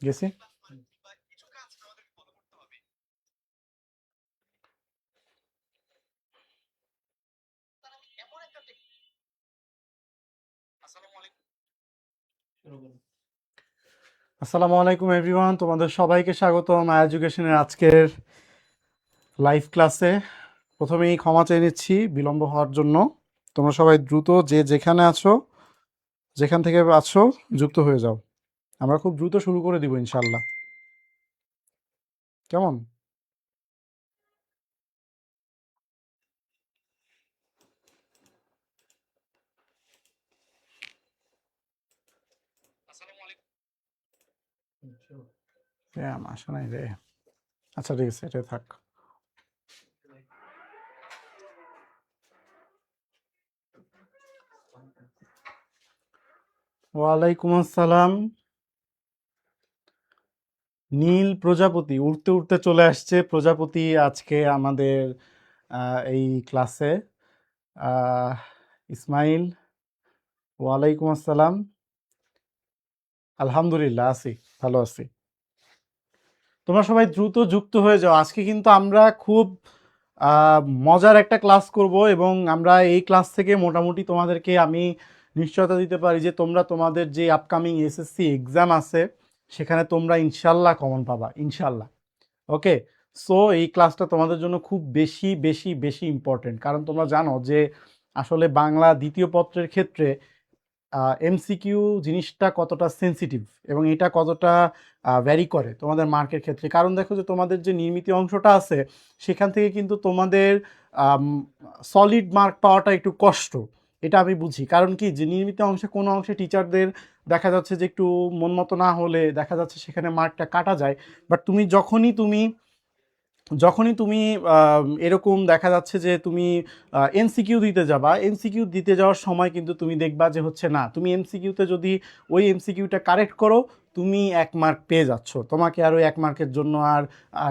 গেছি। আসসালামু আলাইকুম এভরিওয়ান, তোমাদের সবাইকে স্বাগতম এডুকেশনের আজকের লাইভ ক্লাসে। প্রথমেই ক্ষমা চেয়ে নিচ্ছি বিলম্ব হওয়ার জন্য। তোমরা সবাই দ্রুত যে যেখানে আছো, যেখান থেকে আছো যুক্ত হয়ে যাও। আমরা খুব দ্রুত শুরু করে দিব ইনশাল্লাহ। কেমন? আসা নাই রে। আচ্ছা ঠিক আছে, এটাই থাক। ওয়ালাইকুম আসসালাম। নীল প্রজাপতি উড়তে উড়তে চলে আসছে। প্রজাপতি আজকে আমাদের এই ক্লাসে। ইসমাইল, ওয়ালাইকুম আসসালাম। আলহামদুলিল্লাহ আছি, ভালো আছি। তোমরা সবাই দ্রুত যুক্ত হয়ে যাও। আজকে কিন্তু আমরা খুব মজার একটা ক্লাস করব এবং আমরা এই ক্লাস থেকে মোটামুটি তোমাদেরকে আমি নিশ্চয়তা দিতে পারি যে তোমরা তোমাদের যে আপকামিং এসএসসি এক্সাম আছে সেখানে তোমরা ইনশাল্লাহ কমন পাবা, ইনশাল্লাহ। ওকে, সো এই ক্লাসটা তোমাদের জন্য খুব বেশি বেশি বেশি ইম্পর্টেন্ট, কারণ তোমরা জানো যে আসলে বাংলা দ্বিতীয় পত্রের ক্ষেত্রে এমসিকিউ জিনিসটা কতটা সেন্সিটিভ এবং এটা কতটা ভ্যারি করে তোমাদের মার্কের ক্ষেত্রে। কারণ দেখো যে তোমাদের যে নির্মিত অংশটা আছে সেখান থেকে কিন্তু তোমাদের সলিড মার্ক পাওয়াটা একটু কষ্ট। এটা আমি বুঝি, কারণ কি যে নির্মিত অংশে কোনো অংশে টিচারদের দেখা যাচ্ছে যে একটু মন মতো না হলে দেখা যাচ্ছে সেখানে মার্কটা কাটা যায়। বাট তুমি যখনই তুমি এরকম দেখা যাচ্ছে যে তুমি এমসিকিউ দিতে যাবা, এমসিকিউ দিতে যাওয়ার সময় কিন্তু তুমি দেখবা যে হচ্ছে না, তুমি এমসিকিউতে যদি ওই এমসিকিউটা কারেক্ট করো তুমি 1 মার্ক পেয়ে যাচ্ছ। তোমাকে আর ওই 1 মার্কের জন্য আর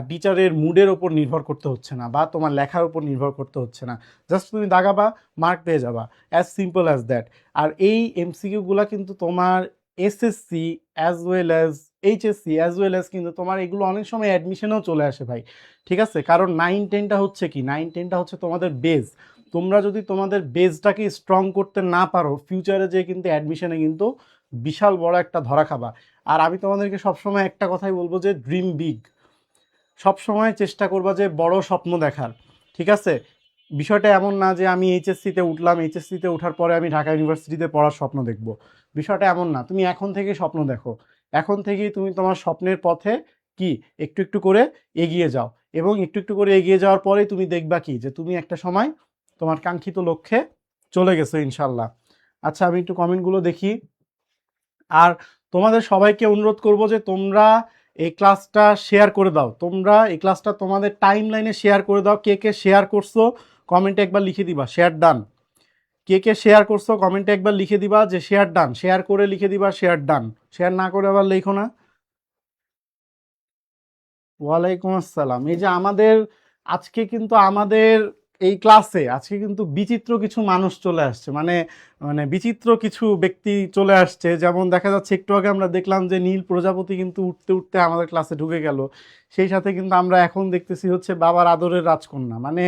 টিচারের মুডের ওপর নির্ভর করতে হচ্ছে না বা তোমার লেখার উপর নির্ভর করতে হচ্ছে না। জাস্ট তুমি দাগাবা, মার্ক পেয়ে যাবা, অ্যাজ সিম্পল অ্যাজ দ্যাট। আর এই এমসিকিউগুলা কিন্তু তোমার SSC as well as HSC as well as কিন্তু তোমার এগুলো অনেক সময় অ্যাডমিশনেও চলে আসে ভাই। ঠিক আছে, কারণ 9-10টা হচ্ছে কি, 9-10টা হচ্ছে তোমাদের বেস। তোমরা যদি তোমাদের বেসটাকে স্ট্রং করতে না পারো ফিউচারে যে কিন্তু অ্যাডমিশনে কিন্তু বিশাল বড় একটা ধরা খাবা। আর আমি তোমাদেরকে সবসময় একটা কথাই বলবো যে ড্রিম বিগ, সবসময় চেষ্টা করবা যে বড় স্বপ্ন দেখার। ঠিক আছে, বিষয়টা এমন না যে আমি এইচএসসিতে উঠলাম, এইচএসসিতে ওঠার পরে আমি ঢাকা ইউনিভার্সিটিতে পড়ার স্বপ্ন দেখব। বিষয়টা এমন না, তুমি এখন থেকে স্বপ্ন দেখো। এখন থেকেই তুমি তোমার স্বপ্নের পথে কি একটু একটু করে এগিয়ে যাও, এবং একটু একটু করে এগিয়ে যাওয়ার পরেই তুমি দেখবা কি যে তুমি একটা সময় তোমার কাঙ্ক্ষিত লক্ষ্যে চলে গেছো ইনশাল্লাহ। আচ্ছা, আমি একটু কমেন্টগুলো দেখি। আর তোমাদের সবাইকে অনুরোধ করব যে তোমরা এই ক্লাসটা শেয়ার করে দাও। তোমরা এই ক্লাসটা তোমাদের টাইম লাইনে শেয়ার করে দাও। কে কে শেয়ার করছো কমেন্টে একবার লিখে দিবা শেয়ার ডান। কে কে শেয়ার করছো কমেন্টে একবার লিখে দিবা যে শেয়ার ডান। শেয়ার করে লিখে দিবা শেয়ার ডান, শেয়ার না করে আবার লেখো না। ওয়ালাইকুম আসসালাম। এই যে আমাদের আজকে কিন্তু আমাদের এই ক্লাসে আজকে কিন্তু বিচিত্র কিছু মানুষ চলে আসছে, মানে মানে বিচিত্র কিছু ব্যক্তি চলে আসছে। যেমন দেখা যাচ্ছে একটু আগে আমরা দেখলাম যে নীল প্রজাপতি কিন্তু উঠতে উঠতে আমাদের ক্লাসে ঢুকে গেল। সেই সাথে কিন্তু আমরা এখন দেখতেছি হচ্ছে বাবার আদরের রাজকন্যা। মানে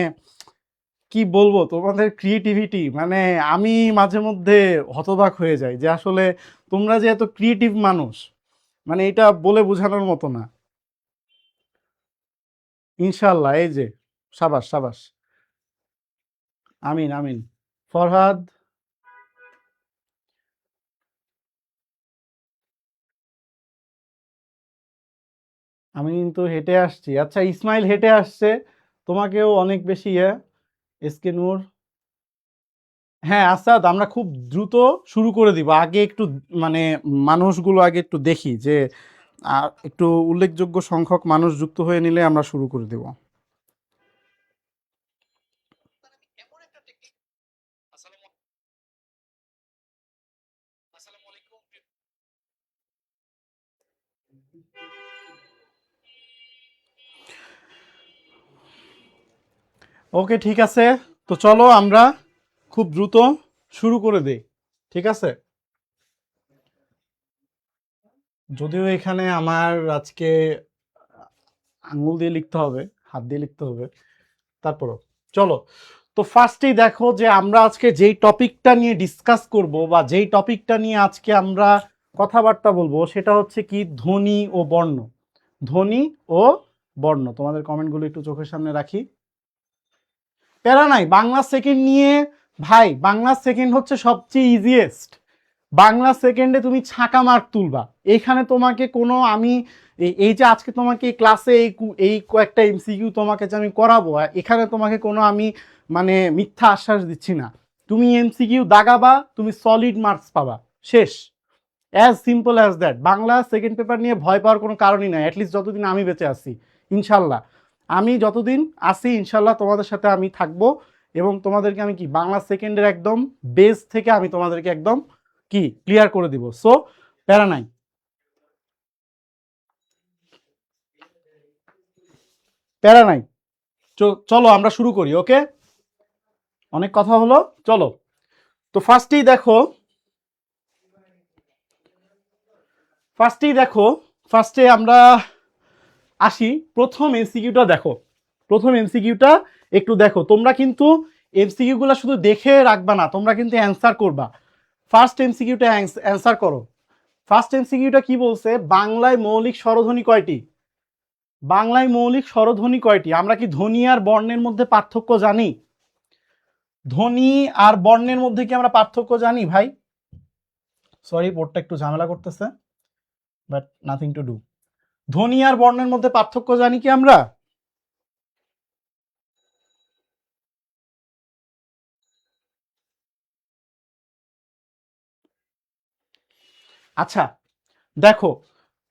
কি বলবো তোমাদের ক্রিয়েটিভিটি, মানে আমি মাঝে মধ্যে হতবাক হয়ে যাই যে আসলে তোমরা যে এত ক্রিয়েটিভ মানুষ, মানে এটা বলে বোঝানোর মতো না। ইনশাল্লাহ, এই যে সাবাস সাবাস। আমিন আমিন। ফরহাদ, আমি কিন্তু হেঁটে আসছি। আচ্ছা, ইসমাইল হেঁটে আসছে, তোমাকেও অনেক বেশি এসকে নূর। হ্যাঁ আসাদ, আমরা খুব দ্রুত শুরু করে দিব। আগে একটু মানে মানুষগুলো আগে একটু দেখি যে একটু উল্লেখযোগ্য সংখ্যক মানুষ যুক্ত হয়ে নিলে আমরা শুরু করে দেব। ওকে ঠিক আছে, তো চলো আমরা খুব দ্রুত শুরু করে দেই। ঠিক আছে। যদিও এখানে আমার আজকে আঙ্গুল দিয়ে লিখতে হবে, হাত দিয়ে লিখতে হবে, তারপরও চলো। তো ফার্স্টেই দেখো যে আমরা আজকে যেই টপিকটা নিয়ে ডিসকাস করব বা যেই টপিকটা নিয়ে আজকে আমরা কথাবার্তা বলবো সেটা হচ্ছে কি ধ্বনি ও বর্ণ। ধ্বনি ও বর্ণ। তোমাদের কমেন্টগুলো একটু চোখের সামনে রাখি। প্যারা নাই, বাংলা সেকেন্ড নিয়ে ভাই, বাংলা সেকেন্ড হচ্ছে সবচেয়ে ইজিয়েস্ট। বাংলা সেকেন্ডে তুমি ছাকা মার্ক তুলবা। এখানে তোমাকে কোনো আমি এই যে আজকে তোমাকে ক্লাসে এই কয়েকটা এমসিকিউ তোমাকে যে আমি করাবো, এখানে তোমাকে কোনো আমি মানে মিথ্যা আশ্বাস দিচ্ছি না। তুমি এমসিকিউ দাগাবা, তুমি সলিড মার্কস পাবা, শেষ। As simple as that. Bangla second paper নিয়ে ভয় পাওয়ার কোনো কারণই নাই, অ্যাটলিস্ট যতদিন আমি বেঁচে আছি ইনশাল্লাহ। আমি যতদিন আছি ইনশাল্লাহ তোমাদের সাথে আমি থাকবো, এবং তোমাদেরকে আমি কি বাংলা সেকেন্ডের একদম বেস থেকে আমি তোমাদেরকে একদম কি ক্লিয়ার করে দিব। সো প্যারা নাই, প্যারা নাই। চলো আমরা শুরু করি। ওকে, অনেক কথা হলো, চলো। তো ফার্স্টেই দেখো, ফার্স্টে আমরা আসি। প্রথম এমসিকিউটা দেখো, প্রথম এমসিকিউটা একটু দেখো। তোমরা কিন্তু এমসিকিউগুলো শুধু দেখে রাখবা না, তোমরা কিন্তু অ্যান্সার করবা। ফার্স্ট এমসিকিউটা অ্যান্সার করো। ফার্স্ট এমসিকিউটা কি বলছে? বাংলায় মৌলিক স্বরধ্বনি কয়টি? বাংলায় মৌলিক স্বরধ্বনি কয়টি? আমরা কি ধ্বনি আর বর্ণের মধ্যে পার্থক্য জানি? ধ্বনি আর বর্ণের মধ্যে কি আমরা পার্থক্য জানি ভাই? সরি, বোর্ডটা একটু ঝামেলা করতেছে, বাট নাথিং টু ডু। ধ্বনি আর বর্ণের মধ্যে পার্থক্য জানি কি আমরা? আচ্ছা দেখো,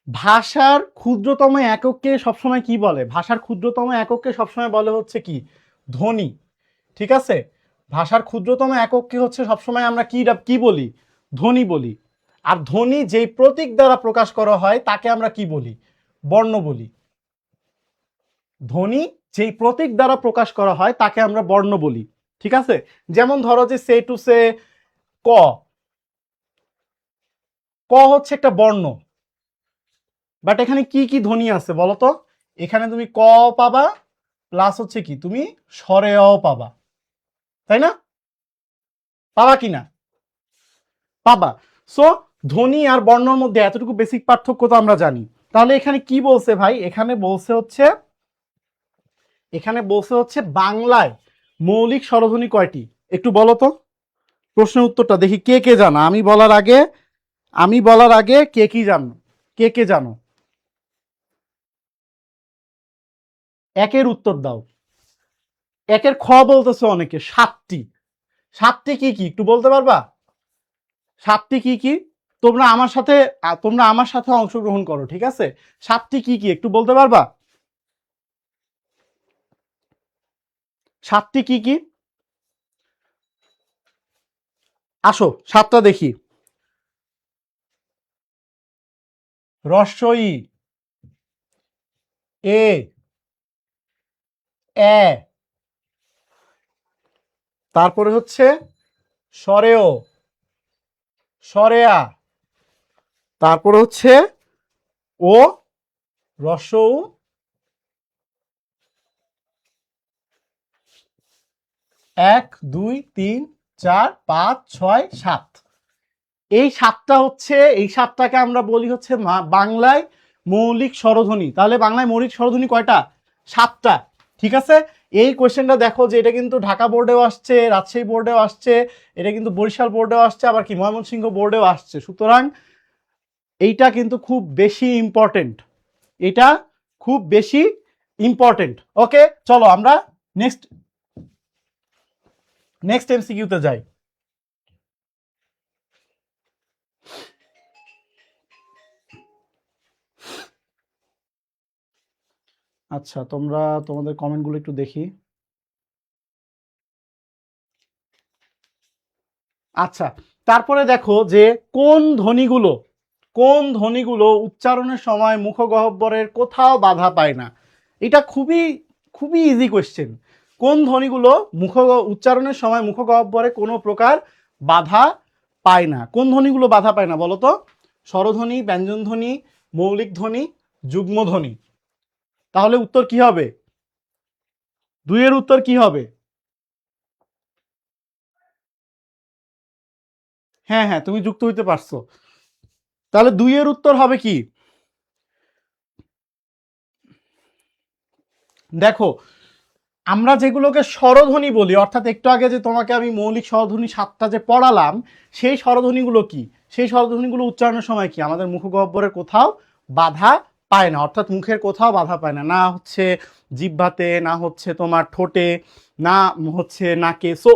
ভাষার ক্ষুদ্রতম একককে সবসময় কি বলে? ভাষার ক্ষুদ্রতম একককে সবসময় বলে হচ্ছে কি? ধ্বনি। ঠিক আছে, ভাষার ক্ষুদ্রতম একককে হচ্ছে সবসময় আমরা কি বলি? ধ্বনি বলি। আর ধ্বনি যেই প্রতীক দ্বারা প্রকাশ করা হয় তাকে আমরা কি বলি? বর্ণ বলি। ধ্বনি যেই প্রতীক দ্বারা প্রকাশ করা হয় তাকে আমরা বর্ণ বলি। ঠিক আছে, যেমন ধরো যে সে টু সে, ক, ক হচ্ছে একটা বর্ণ, বাট এখানে কি কি ধ্বনি আছে বলো তো? এখানে তুমি ক পাবা, প্লাস হচ্ছে কি তুমি স্বরেও পাবা, তাই না? পাবা কি না? পাবা। সো ধ্বনি আর বর্ণের মধ্যে এতটুকু বেসিক পার্থক্য তো আমরা জানি। তাহলে এখানে কি বলছে ভাই? এখানে বলছে হচ্ছে বাংলায় মৌলিক স্বরধ্বনি কয়টি? একটু বলো তো প্রশ্নের উত্তরটা দেখি, কে কে জানো? আমি বলার আগে কে কি জানো, কে কে জানো? একের উত্তর দাও। একের খ বলতেছে অনেকে, সাতটি। সাতটি কি কি একটু বলতে পারবা? সাতটি কি কি? তোমরা আমার সাথে অংশগ্রহণ করো, ঠিক আছে? সাতটি কি কি একটু বলতে পারবা? সাতটি কি কি? আসো সাতটা দেখি। রস্বই, এ, এ, তারপরে হচ্ছে স্বরেয়, স্বরেয়া, তারপরে হচ্ছে ও, রস্বউ, 1 2 3 4 5 6 7। এই সাতটাকে আমরা বলি হচ্ছে বাংলায় মৌলিক স্বরধ্বনি। তাহলে বাংলায় মৌলিক স্বরধ্বনি কয়টা? সাতটা। ঠিক আছে, এই কোয়েশ্চেনটা দেখো যে এটা কিন্তু ঢাকা বোর্ডেও আসছে, রাজশাহী বোর্ডেও আসছে, এটা কিন্তু বরিশাল বোর্ডেও আসছে, আবার কি ময়মনসিংহ বোর্ডেও আসছে। সুতরাং এইটা কিন্তু খুব বেশি ইম্পর্টেন্ট, এটা খুব বেশি ইম্পর্টেন্ট। ওকে, চলো আমরা নেক্সট এমসিকিউতে যাই। আচ্ছা, তোমাদের কমেন্টগুলো একটু দেখি। আচ্ছা, তারপরে দেখো যে কোন ধ্বনিগুলো উচ্চারণের সময় মুখগহ্বরের কোথাও বাধা পায় না। এটা খুবই খুবই ইজি কোয়েশ্চেন। কোন ধ্বনিগুলো উচ্চারণের সময় মুখগহ্বরে কোনো প্রকার বাধা পায় না? কোন ধ্বনিগুলো বাধা পায় না বলো তো? স্বরধ্বনি, ব্যঞ্জনধ্বনি, মৌলিক ধ্বনি, যুগ্ম ধ্বনি। তাহলে উত্তর কি হবে? 2 এর উত্তর কি হবে? হ্যাঁ হ্যাঁ, তুমি যুক্ত হইতে পারছো। তাহলে 2 এর উত্তর হবে কি? দেখো, আমরা যেগুলোকে স্বরধ্বনি বলি, অর্থাৎ একটু আগে যে তোমাকে আমি মৌলিক স্বরধ্বনি 7টা যে পড়ালাম, সেই স্বরধ্বনিগুলো কি? সেই স্বরধ্বনিগুলো উচ্চারণের সময় কি আমাদের মুখগহ্বরের কোথাও বাধা পায় না, অর্থাৎ মুখের কোথাও বাধা পায় না, না হচ্ছে জিহ্বাতে, না হচ্ছে তোমার ঠোঁটে, না হচ্ছে নাকে। সো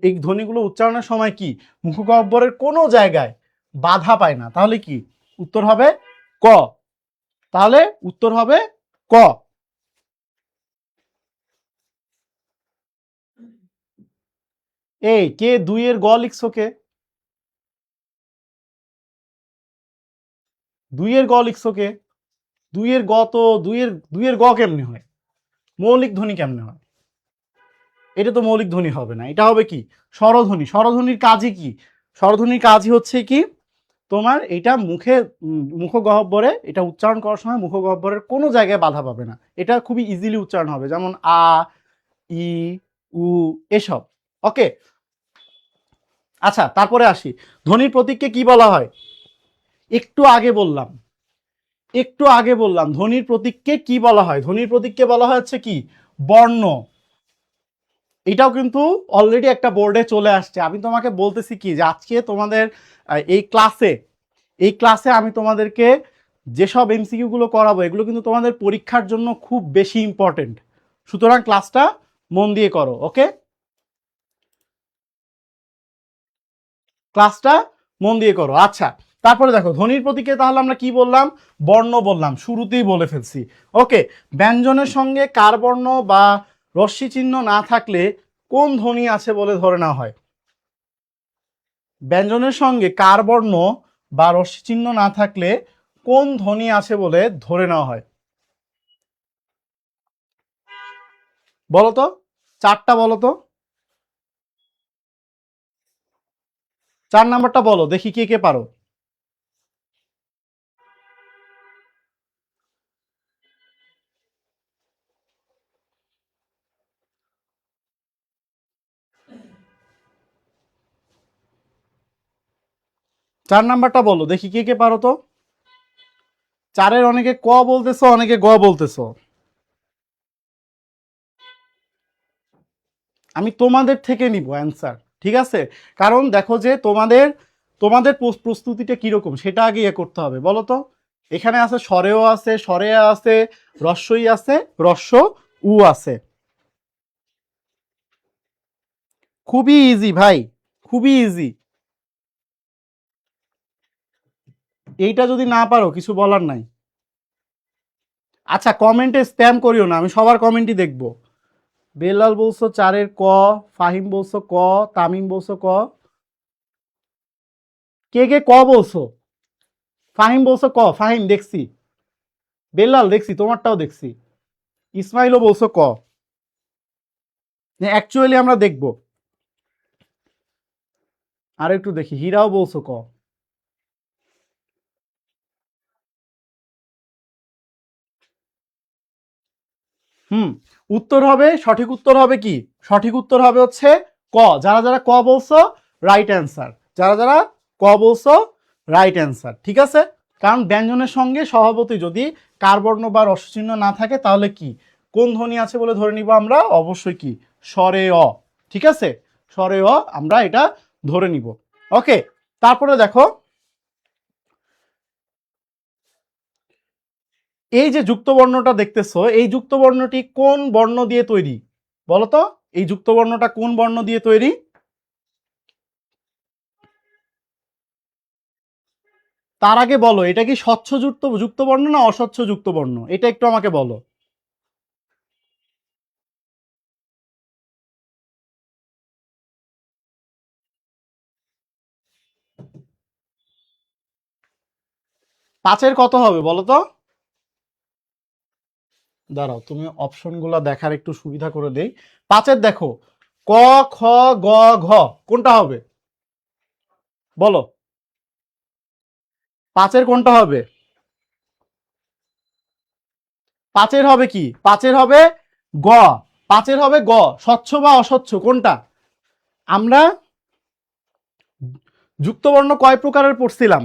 এই ধ্বনিগুলো উচ্চারণের সময় কি মুখগহ্বরের কোনো জায়গায় বাধা পায় না। তাহলে কি উত্তর হবে? ক। তাহলে উত্তর হবে ক। এই কে 2 এর গ লিখছো? কে 2 এর গ লিখছো? কে 2 এর গ? তো 2 এর গ কেমনে হয়? মৌলিক ধ্বনি কেমনে হয়? এটা তো মৌলিক ধ্বনি হবে না, এটা হবে কি স্বরধ্বনি। স্বরধ্বনির কাজই কি? স্বরধ্বনির কাজই হচ্ছে কি তোমার এটা মুখে মুখগহ্বরে এটা উচ্চারণ করার সময় মুখগহ্বরের কোনো জায়গায় বাধা পাবে না, এটা খুবই ইজিলি উচ্চারণ হবে, যেমন আ, ই, উ, এসব। ওকে, আচ্ছা তারপরে আসি, ধ্বনির প্রতীককে কি বলা হয়? একটু আগে বললাম, ধ্বনির প্রতীককে কি বলা হয়? ধ্বনির প্রতীককে বলা হয় হচ্ছে কি বর্ণ। এটাও কিন্তু অলরেডি একটা বোর্ডে চলে আসছে। আমি তোমাকে বলতেছি কি যে আজকে তোমাদের এই ক্লাসে আমি তোমাদেরকে যেসব এমসিকিউ গুলো করাবো এগুলো কিন্তু তোমাদের পরীক্ষার জন্য খুব বেশি ইম্পর্টেন্ট। সুতরাং ক্লাসটা মন দিয়ে করো। ওকে, ক্লাসটা মন দিয়ে করো। আচ্ছা, তারপরে দেখো ধ্বনির প্রতীকে তাহলে আমরা কি বললাম? বর্ণ বললাম, শুরুতেই বলে ফেলছি। ওকে, ব্যঞ্জনের সঙ্গে কার বর্ণ বা রস্যি চিহ্ন না থাকলে কোন ধ্বনি আছে বলে ধরে নেওয়া হয়? ব্যঞ্জনের সঙ্গে কার বর্ণ বা রস্যি চিহ্ন না থাকলে কোন ধ্বনি আছে বলে ধরে নেওয়া হয়? বলো তো, 4টা বলো তো। 4 নাম্বারটা বলো দেখি কে কে পারো। চার নাম্বারটা বলো দেখি কে কে পারো তো। 4-এর অনেকে ক বলতেছো, অনেকে গ বলতেছো। আমি তোমাদের থেকে নিব অ্যান্সার, ঠিক আছে? কারণ দেখো যে তোমাদের তোমাদের প্রস্তুতিটা কিরকম সেটা আগে ইয়ে করতে হবে। বলো তো, এখানে আছে স্বরেও আছে, স্বরে আছে, রস্যই আছে, রস্য উ আছে। খুবই ইজি ভাই, খুবই ইজি। এইটা যদি না পারো কিছু বলার নাই। আচ্ছা, কমেন্টে স্প্যাম করিও না, আমি সবার কমেন্টই দেখবো। বেলাল বলছো 4-এর ক, ফাহিম বলছো ক, তামিম বলছো ক। কে কে ক বলছো? ফাহিম বলছো ক, ফাহিম দেখছি। বেলাল দেখছি, তোমারটাও দেখছি। ইসমাইলও বলছো ক। অ্যাকচুয়ালি আমরা দেখব। আর একটু দেখি, হীরাও বলছো ক। হুম, উত্তর হবে, সঠিক উত্তর হবে কি? সঠিক উত্তর হবে হচ্ছে ক। যারা যারা ক বলছো রাইট অ্যান্সার, যারা যারা ক বলছো রাইট অ্যান্সার, ঠিক আছে? কারণ ব্যঞ্জনের সঙ্গে স্বভাবতই যদি কার বর্ণ বা রস্য চিহ্ন না থাকে তাহলে কি কোন ধ্বনি আছে বলে ধরে নিব আমরা? অবশ্যই কি স্বরে অ, ঠিক আছে? স্বরে অ আমরা এটা ধরে নিব। ওকে, তারপরে দেখো এই যে যুক্ত বর্ণটা দেখতেছো, এই যুক্ত বর্ণটি কোন বর্ণ দিয়ে তৈরি? বলো তো, এই যুক্ত বর্ণটা কোন বর্ণ দিয়ে তৈরি? তার আগে বলো এটা কি স্বচ্ছ যুক্ত যুক্ত বর্ণ না অস্বচ্ছ যুক্ত বর্ণ, এটা একটু আমাকে বলো। পাঁচের কত হবে বলো তো? দাঁড়াও, তুমি অপশনগুলো দেখার একটু সুবিধা করে দেই। পাঁচের দেখো ক, খ, গ, ঘ, কোনটা হবে বলো? পাঁচের কোনটা হবে? পাঁচের হবে কি? পাঁচের হবে গ। পাঁচের হবে গ। স্বচ্ছ বা অস্বচ্ছ কোনটা? আমরা যুক্তবর্ণ কয় প্রকারের পড়ছিলাম?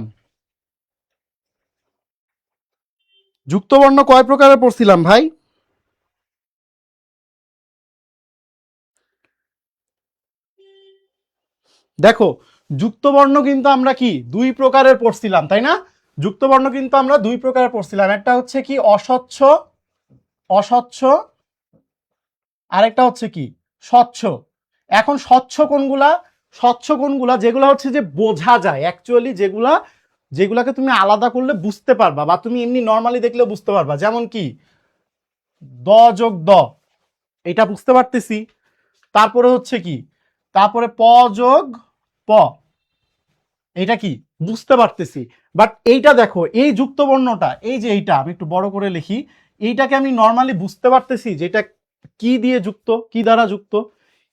যুক্তবর্ণ কয় প্রকারের পড়ছিলাম ভাই? দেখো, যুক্তবর্ণ কিন্তু আমরা কি দুই প্রকারের পড়ছিলাম, তাই না? যুক্তবর্ণ কিন্তু আমরা দুই প্রকারের পড়ছিলাম, একটা হচ্ছে কি অস্বচ্ছ, অস্বচ্ছ, আরেকটা হচ্ছে কি স্বচ্ছ। এখন স্বচ্ছ কোনগুলা? স্বচ্ছ কোনগুলা যেগুলা হচ্ছে যে বোঝা যায়, অ্যাকচুয়ালি যেগুলা, যেগুলাকে তুমি আলাদা করলে বুঝতে পারবা বা তুমি এমনি নর্মালি দেখলে বুঝতে পারবা, যেমন কি দ যোগ দ, এটা বুঝতে পারতেছি। তারপরে হচ্ছে কি, তারপরে প যোগ প, এটা কি বুঝতে পারতেছি। বাট এইটা দেখো, এই যুক্ত বর্ণটা, এই যে এইটা আমি একটু বড় করে লিখি, এইটাকে আমি নর্মালি বুঝতে পারতেছি যে এটা কি দিয়ে যুক্ত, কি দ্বারা যুক্ত।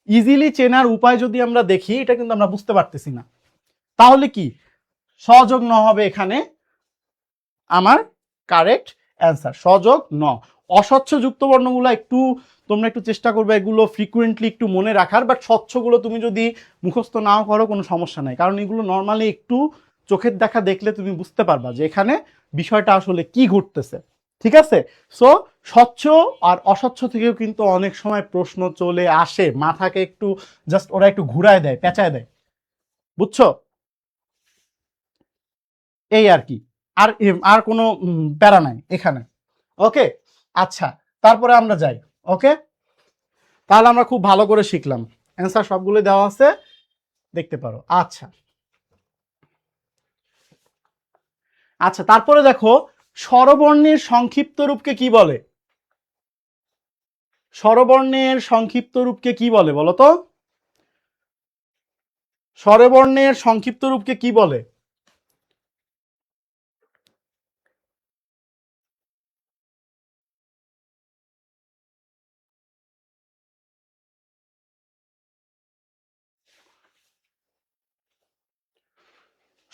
ইজিলি চেনার উপায় যদি আমরা দেখি, এটা কিন্তু আমরা বুঝতে পারতেছি না। তাহলে কি সযোগ ন হবে এখানে আমার কারেক্ট অ্যান্সার, সযোগ ন। অস্বচ্ছ যুক্ত বর্ণগুলো একটু তোমরা একটু চেষ্টা করবে এগুলো ফ্রিকুয়েন্টলি একটু মনে রাখার, বাট স্বচ্ছগুলো তুমি যদি মুখস্থ নাও করো কোনো সমস্যা নাই, কারণ এগুলো নর্মালি একটু চোখের দেখা দেখলে তুমি বুঝতে পারবা যে এখানে বিষয়টা আসলে কি ঘটতেছে। ঠিক আছে? সো স্বচ্ছ আর অস্বচ্ছ থেকেও কিন্তু অনেক সময় প্রশ্ন চলে আসে, মাথাকে একটু জাস্ট ওরা একটু ঘুরায় দেয়, পেঁচায় দেয়, বুঝছো? এই আর কি, আর আর কোনো প্যারা নাই এখানে। ওকে, আচ্ছা, তারপরে আমরা যাই। ওকে, তাহলে আমরা খুব ভালো করে শিখলাম, অ্যান্সার সবগুলো দেওয়া আছে, দেখতে পারো। আচ্ছা আচ্ছা, তারপরে দেখো স্বরবর্ণের সংক্ষিপ্ত রূপকে কি বলে? স্বরবর্ণের সংক্ষিপ্ত রূপকে কি বলে বলো তো? স্বরবর্ণের সংক্ষিপ্ত রূপকে কি বলে?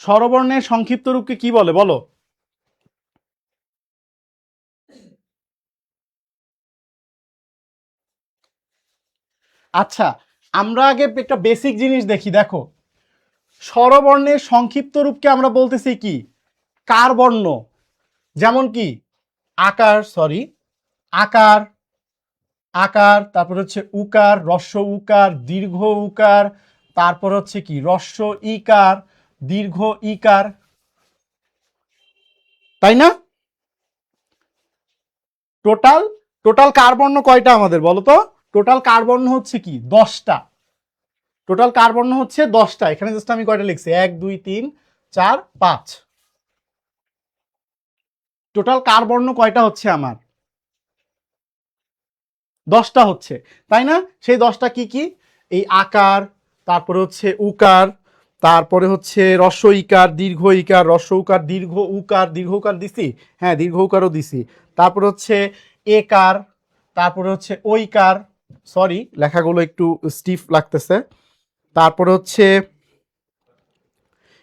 স্বরবর্ণের সংক্ষিপ্ত রূপকে কি বলে বলো? আচ্ছা, আমরা আগে একটা বেসিক জিনিস দেখি। দেখো, স্বরবর্ণের সংক্ষিপ্ত রূপকে আমরা বলতেছি কি কার বর্ণ, যেমন কি আকার, সরি আকার, আকার, তারপর হচ্ছে উকার, রস্য উকার, দীর্ঘ উকার, তারপর হচ্ছে কি রস্য ইকার, দীর্ঘ ইকার, তাই না? টোটাল টোটাল কার বর্ণ কয়টা আমাদের বলো তো? টোটাল কার বর্ণ হচ্ছে কি 10টা। টোটাল কার বর্ণ হচ্ছে 10টা। এখানে জাস্ট আমি কয়টা লিখছি, 1 2 3 4 5। টোটাল কার বর্ণ কয়টা হচ্ছে আমার? 10টা হচ্ছে, তাই না? সেই 10টা কি কি? এই আকার, তারপরে হচ্ছে উকার, তারপরে হচ্ছে রস্য ইকার, দীর্ঘ ইকার, রস্য উকার, দীর্ঘ উকার, দীর্ঘ উকার দিছি, হ্যাঁ দীর্ঘ উকারও দিছি। তারপর হচ্ছে একার, তারপরে হচ্ছে ঐকার, সরি লেখাগুলো একটু স্টিফ লাগতেছে। তারপরে হচ্ছে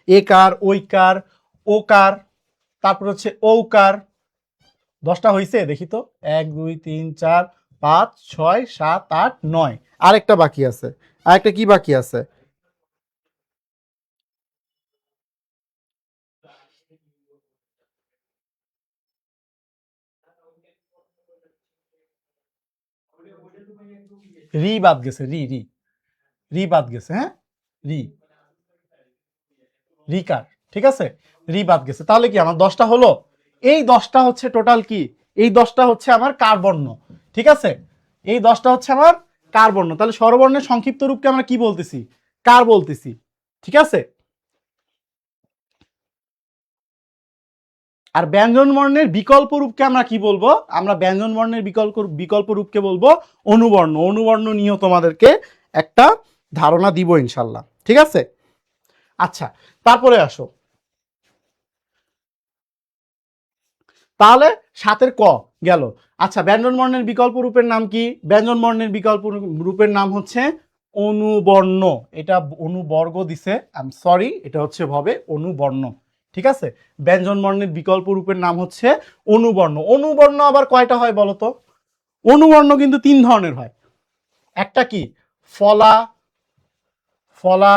একার, ঐকার, ওকার, তারপর হচ্ছে ঔকার। 10টা হয়েছে দেখি তো, 1 2 3 4 5 6 7 8 9। আরেকটা বাকি আছে, আরেকটা কি বাকি আছে? রি বাদ গেছে, রি রি, রি বাদ গেছে, হ্যাঁ রি, রিকার, ঠিক আছে, রি বাদ গেছে। তাহলে কি আমার 10টা হলো? এই 10টা হচ্ছে টোটাল কি, এই 10টা হচ্ছে আমার কার বর্ণ। ঠিক আছে, এই 10টা হচ্ছে আমার কার বর্ণ। তাহলে স্বরবর্ণের সংক্ষিপ্ত রূপকে আমরা কি বলতেছি? কার বলতেছি। ঠিক আছে, আর ব্যঞ্জন বর্ণের বিকল্প রূপকে আমরা কি বলবো? আমরা ব্যঞ্জন বর্ণের বিকল্প বিকল্প রূপকে বলবো অনুবর্ণ। অনুবর্ণ নিয়েও তোমাদেরকে একটা ধারণা দিব ইনশাল্লাহ। ঠিক আছে, আচ্ছা, তারপরে আসো, তাহলে 7-এর ক গেল। আচ্ছা, ব্যঞ্জন বর্ণের বিকল্প রূপের নাম কি? ব্যঞ্জন বর্ণের বিকল্প রূপের নাম হচ্ছে অনুবর্ণ। এটা অনুবর্গ দিছে, আই এম সরি, এটা হচ্ছে হবে অনুবর্ণ। ঠিক আছে, ব্যঞ্জন বর্ণের বিকল্প রূপের নাম হচ্ছে অনুবর্ণ। অনুবর্ণ আবার কয়টা হয় বলতো? অনুবর্ণ কিন্তু 3 ধরনের হয়। একটা কি ফলা, ফলা,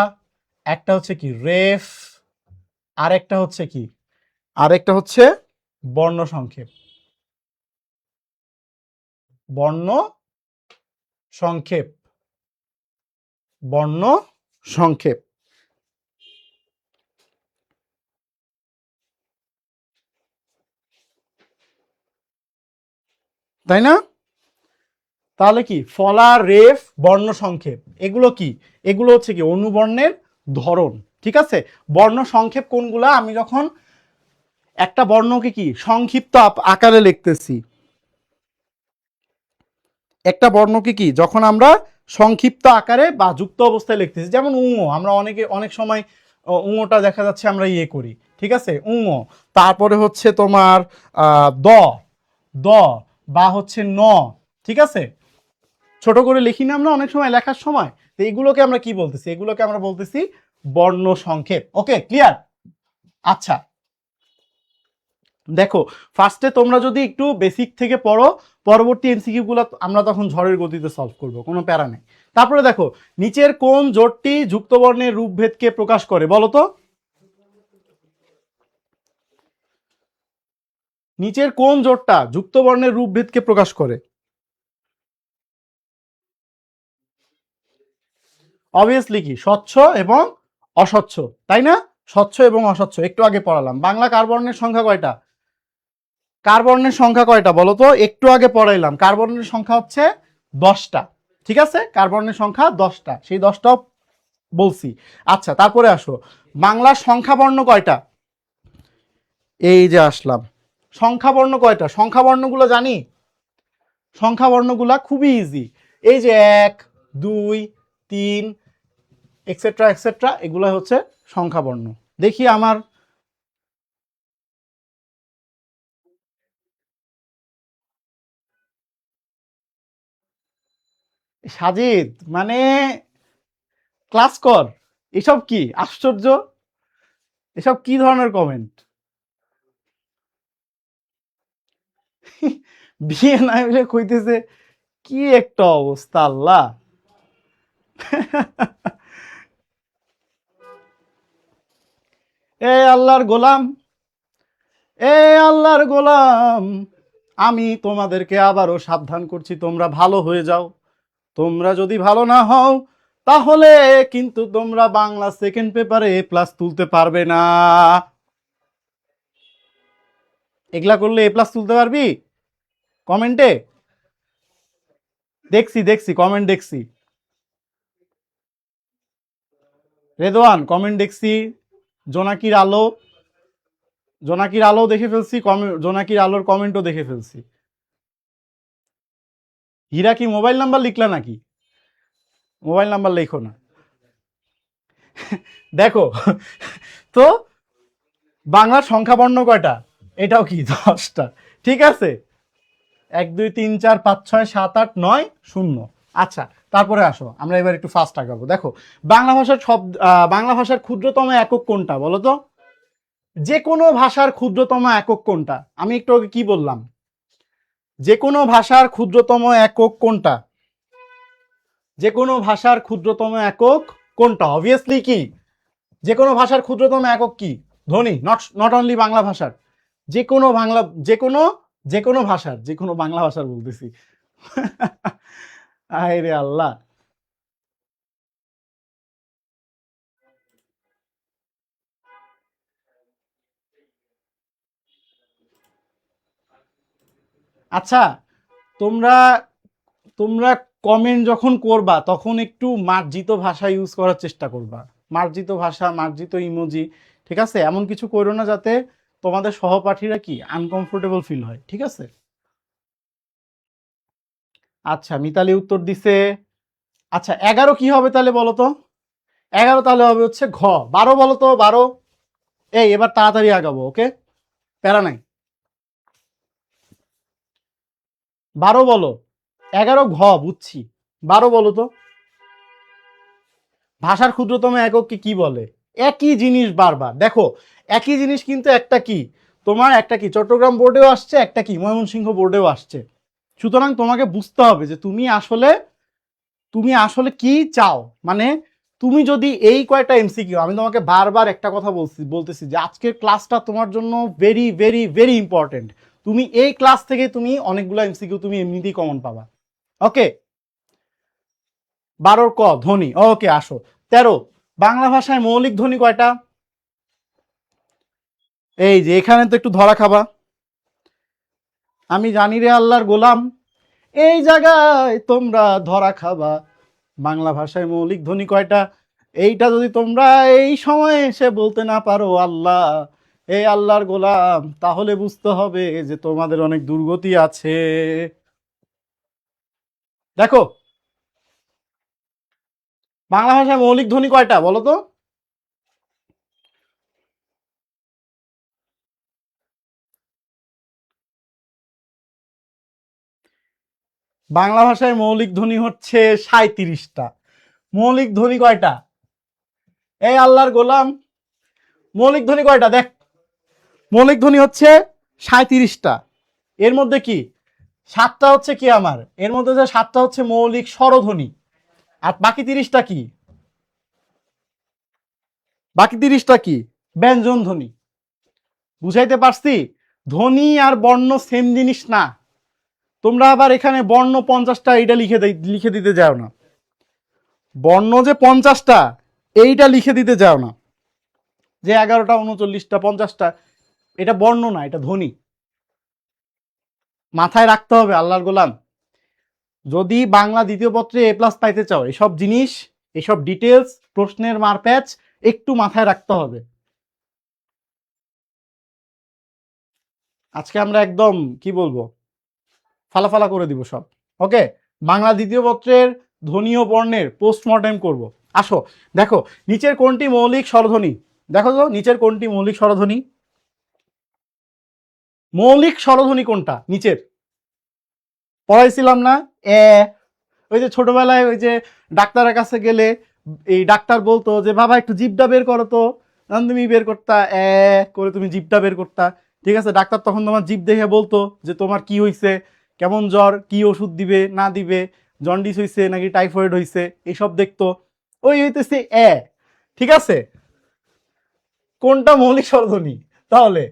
একটা হচ্ছে কি রেফ, আরেকটা হচ্ছে কি, আরেকটা হচ্ছে বর্ণ সংক্ষেপ। বর্ণ সংক্ষেপ, বর্ণ সংক্ষেপ, তাই না? তাহলে কি ফলা, রেফ, বর্ণ সংক্ষেপ, এগুলো কি? এগুলো হচ্ছে কি অনুবর্ণের ধরন। ঠিক আছে, বর্ণ সংক্ষেপ কোনগুলা? আমি যখন একটা বর্ণকে কি সংক্ষিপ্ত আকারে লিখতেছি, একটা বর্ণকে কি যখন আমরা সংক্ষিপ্ত আকারে বা যুক্ত অবস্থায় লিখতেছি, যেমন উঙ, আমরা অনেক সময় উঙটা দেখা যাচ্ছে আমরা ইয়ে করি, ঠিক আছে, উঙ। তারপরে হচ্ছে তোমার দ, দ, বা হচ্ছে ন, ঠিক আছে, ছোট করে লিখি না আমরা অনেক সময় লেখার সময়, তো এগুলোকে আমরা কি বলতেছি? এগুলোকে আমরা বলতেছি বর্ণ সংক্ষেপ। ওকে, ক্লিয়ার? আচ্ছা, দেখো ফার্স্টে তোমরা যদি একটু বেসিক থেকে পড়ো, পরবর্তী এমসিকিউ গুলো আমরা তখন ঝড়ের গতিতে সলভ করব, কোনো প্যারা নেই। তারপরে দেখো, নিচের কোন জোটটি যুক্তবর্ণের রূপভেদকে প্রকাশ করে বলো তো? নিচের কোন জোটটা যুক্তবর্ণের রূপভেদকে প্রকাশ করে? অবভিয়াসলি কি স্বচ্ছ এবং অস্বচ্ছ, তাই না? স্বচ্ছ এবং অস্বচ্ছ একটু আগে পড়ালাম। বাংলা কার বর্ণের সংখ্যা কয়টা? কার বর্ণের সংখ্যা কয়টা বলো তো? একটু আগে পড়াইলাম, কার বর্ণের সংখ্যা হচ্ছে 10টা। ঠিক আছে, কার বর্ণের সংখ্যা 10টা, সেই 10টাও বলছি। আচ্ছা, তারপরে আসো, বাংলার সংখ্যা বর্ণ কয়টা? এই যে আসলাম, সংখ্যা বর্ণ কয়টা? সংখ্যা বর্ণগুলো জানি, সংখ্যা বর্ণগুলা খুবই ইজি। এই যে 1, 2, 3 এক্সেট্রা এক্সেট্রা, এগুলো হচ্ছে সংখ্যা বর্ণ। দেখি আমার সাজিদ, মানে ক্লাস কর, এসব কি আশ্চর্য, এসব কি ধরনের কমেন্ট? বিয়ে নাই বলে কইতেছে, কি একটা অবস্থা আল্লাহ। এ আল্লাহর গোলাম, এ আল্লাহর গোলাম, আমি তোমাদেরকে আবারও সাবধান করছি, তোমরা ভালো হয়ে যাও। তোমরা যদি ভালো না হও তাহলে কিন্তু তোমরা বাংলা সেকেন্ড পেপারে এ প্লাস তুলতে পারবে না। এগুলা করলে এ প্লাস তুলতে পারবি? কমেন্টে দেখছি, দেখছি কমেন্ট দেখছি, রেদওয়ান কমেন্ট দেখছি, জোনাকির আলো, জোনাকির আলো দেখে ফেলছি, জোনাকির আলোর কমেন্টও দেখে ফেলছি। হীরা কি মোবাইল নাম্বার লিখলা নাকি? মোবাইল নাম্বার লেখো না। দেখো তো, বাংলার সংখ্যা বর্ণ কয়টা? এটাও কি 10টা। ঠিক আছে, 1 2 3 4 5 6 7 8 9 0। আচ্ছা, তারপরে আসো আমরা এবার একটু ফাস্ট আগাবো। দেখো, বাংলা ভাষার বাংলা ভাষার ক্ষুদ্রতম একক কোনটা বলো তো? যে কোনো ভাষার ক্ষুদ্রতম একক কোনটা? আমি একটু আগে কি বললাম? যে কোনো ভাষার ক্ষুদ্রতম একক কোনটা? যে কোনো ভাষার ক্ষুদ্রতম একক কোনটা? অবভিয়াসলি কি, যে কোনো ভাষার ক্ষুদ্রতম একক কি? ধ্বনি। নট অনলি বাংলা ভাষার, যে কোনো বাংলা, যে কোনো ভাষার, যে কোনো বাংলা ভাষার বলতেছি। আয় রে আল্লাহ। আচ্ছা, তোমরা তোমরা কমেন্ট যখন করবা তখন একটু মার্জিত ভাষা ইউজ করার চেষ্টা করবা, মার্জিত ভাষা, মার্জিত ইমোজি, ঠিক আছে? এমন কিছু করো না যাতে তোমাদের সহপাঠীরা কি আনকমফোর্টেবল ফিল হয়, ঠিক আছে? আচ্ছা, মিতালি উত্তর দিছে। আচ্ছা, 11 কি হবে তাহলে বলো তো? 11 তাহলে হবে হচ্ছে ঘ। 12 বলো তো, 12। এই এবার তাড়াতাড়ি আগাবো, ওকে, প্যারা নাই। 12 বলো। 11 ঘ, বুঝছি। 12 বলো তো। ভাষার ক্ষুদ্রতম এককে কি বলে? একই জিনিস বারবার দেখো, একই জিনিস কিন্তু একটা কি তোমার একটা কি চট্টগ্রাম বোর্ডেও আসছে, একটা কি ময়মনসিংহ বোর্ডেও আসছে। সুতরাং তোমাকে বুঝতে হবে যে তুমি আসলে কি চাও। মানে তুমি যদি এই কয়টা এমসিকিউ, আমি তোমাকে বারবার একটা কথা বলতেছি যে আজকের ক্লাসটা তোমার জন্য ভেরি ভেরি ভেরি ইম্পর্টেন্ট। তুমি এই ক্লাস থেকে তুমি অনেকগুলো এমসিকিউ তুমি এমনিতেই কমন পাবা। ওকে, 12 ক ধ্বনি। ওকে আসো 13, বাংলা ভাষায় মৌলিক ধ্বনি কয়টা? এই যে এখানে তো একটু ধরা খাবা। আমি জানি রে আল্লাহর গোলাম, এই জায়গায় তোমরা ধরা খাবা। বাংলা ভাষায় মৌলিক ধ্বনি কয়টা? এইটা যদি তোমরা এই সময়ে এসে বলতে না পারো আল্লাহ, এই আল্লাহর গোলাম, তাহলে বুঝতে হবে যে তোমাদের অনেক দুর্গতি আছে। দেখো, বাংলা ভাষায় মৌলিক ধ্বনি কয়টা বলো তো? বাংলা ভাষায় মৌলিক ধ্বনি হচ্ছে 37টা। মৌলিক ধ্বনি কয়টা? এই আল্লাহর গোলাম, মৌলিক ধ্বনি কয়টা দেখ। মৌলিক ধ্বনি হচ্ছে 37টা। এর মধ্যে কি 7টা হচ্ছে কি আমার, এর মধ্যে যে 7টা হচ্ছে মৌলিক স্বরধ্বনি। আর বাকি 30টা কি? বাকি 30টা কি? ব্যঞ্জন ধ্বনি। বুঝাইতে পারছি? ধ্বনি আর বর্ণ সেম জিনিস না। তোমরা আবার এখানে বর্ণ 50টা এইটা লিখে দিতে যাও না। বর্ণ যে 50টা এইটা লিখে দিতে যাও না, যে 11টা 39টা 50টা, এটা বর্ণ না, এটা ধ্বনি। মাথায় রাখতে হবে আল্লাহর গোলাম। যদি বাংলা দ্বিতীয় পত্রে এ প্লাস পাইতে চাও, এসব জিনিস, এসব ডিটেলস, প্রশ্নের মারপ্যাচ একটু মাথায় রাখতে হবে। আজকে আমরা একদম কি বলবো, ফালাফালা করে দিব সব। ওকে, বাংলা দ্বিতীয় পত্রের ধ্বনি ও বর্ণের পোস্টমর্টেম করব। আসো দেখো, নিচের কোনটি মৌলিক স্বরধ্বনি? দেখো তো নিচের কোনটি মৌলিক স্বরধ্বনি? মৌলিক স্বরধ্বনি কোনটা নিচের? পড়াইছিলাম না? এ, ওই যে ছোটবেলায় ওই যে ডাক্তারের কাছে গেলে এই ডাক্তার বলতো যে বাবা একটু জিভটা বের করো তো, তখন তুমি বের করতা এ করে, তুমি জিভটা বের করতা। ঠিক আছে, ডাক্তার তখন তোমার জিভ দেখে বলতো যে তোমার কি হইছে, কেমন জ্বর, কি ওষুধ দিবে না দিবে, জন্ডিস হইছে নাকি টাইফয়েড হইছে, এইসব দেখতো। ওই হইতেছে এ। ঠিক আছে, কোনটা মৌলিক স্বরধ্বনি তাহলে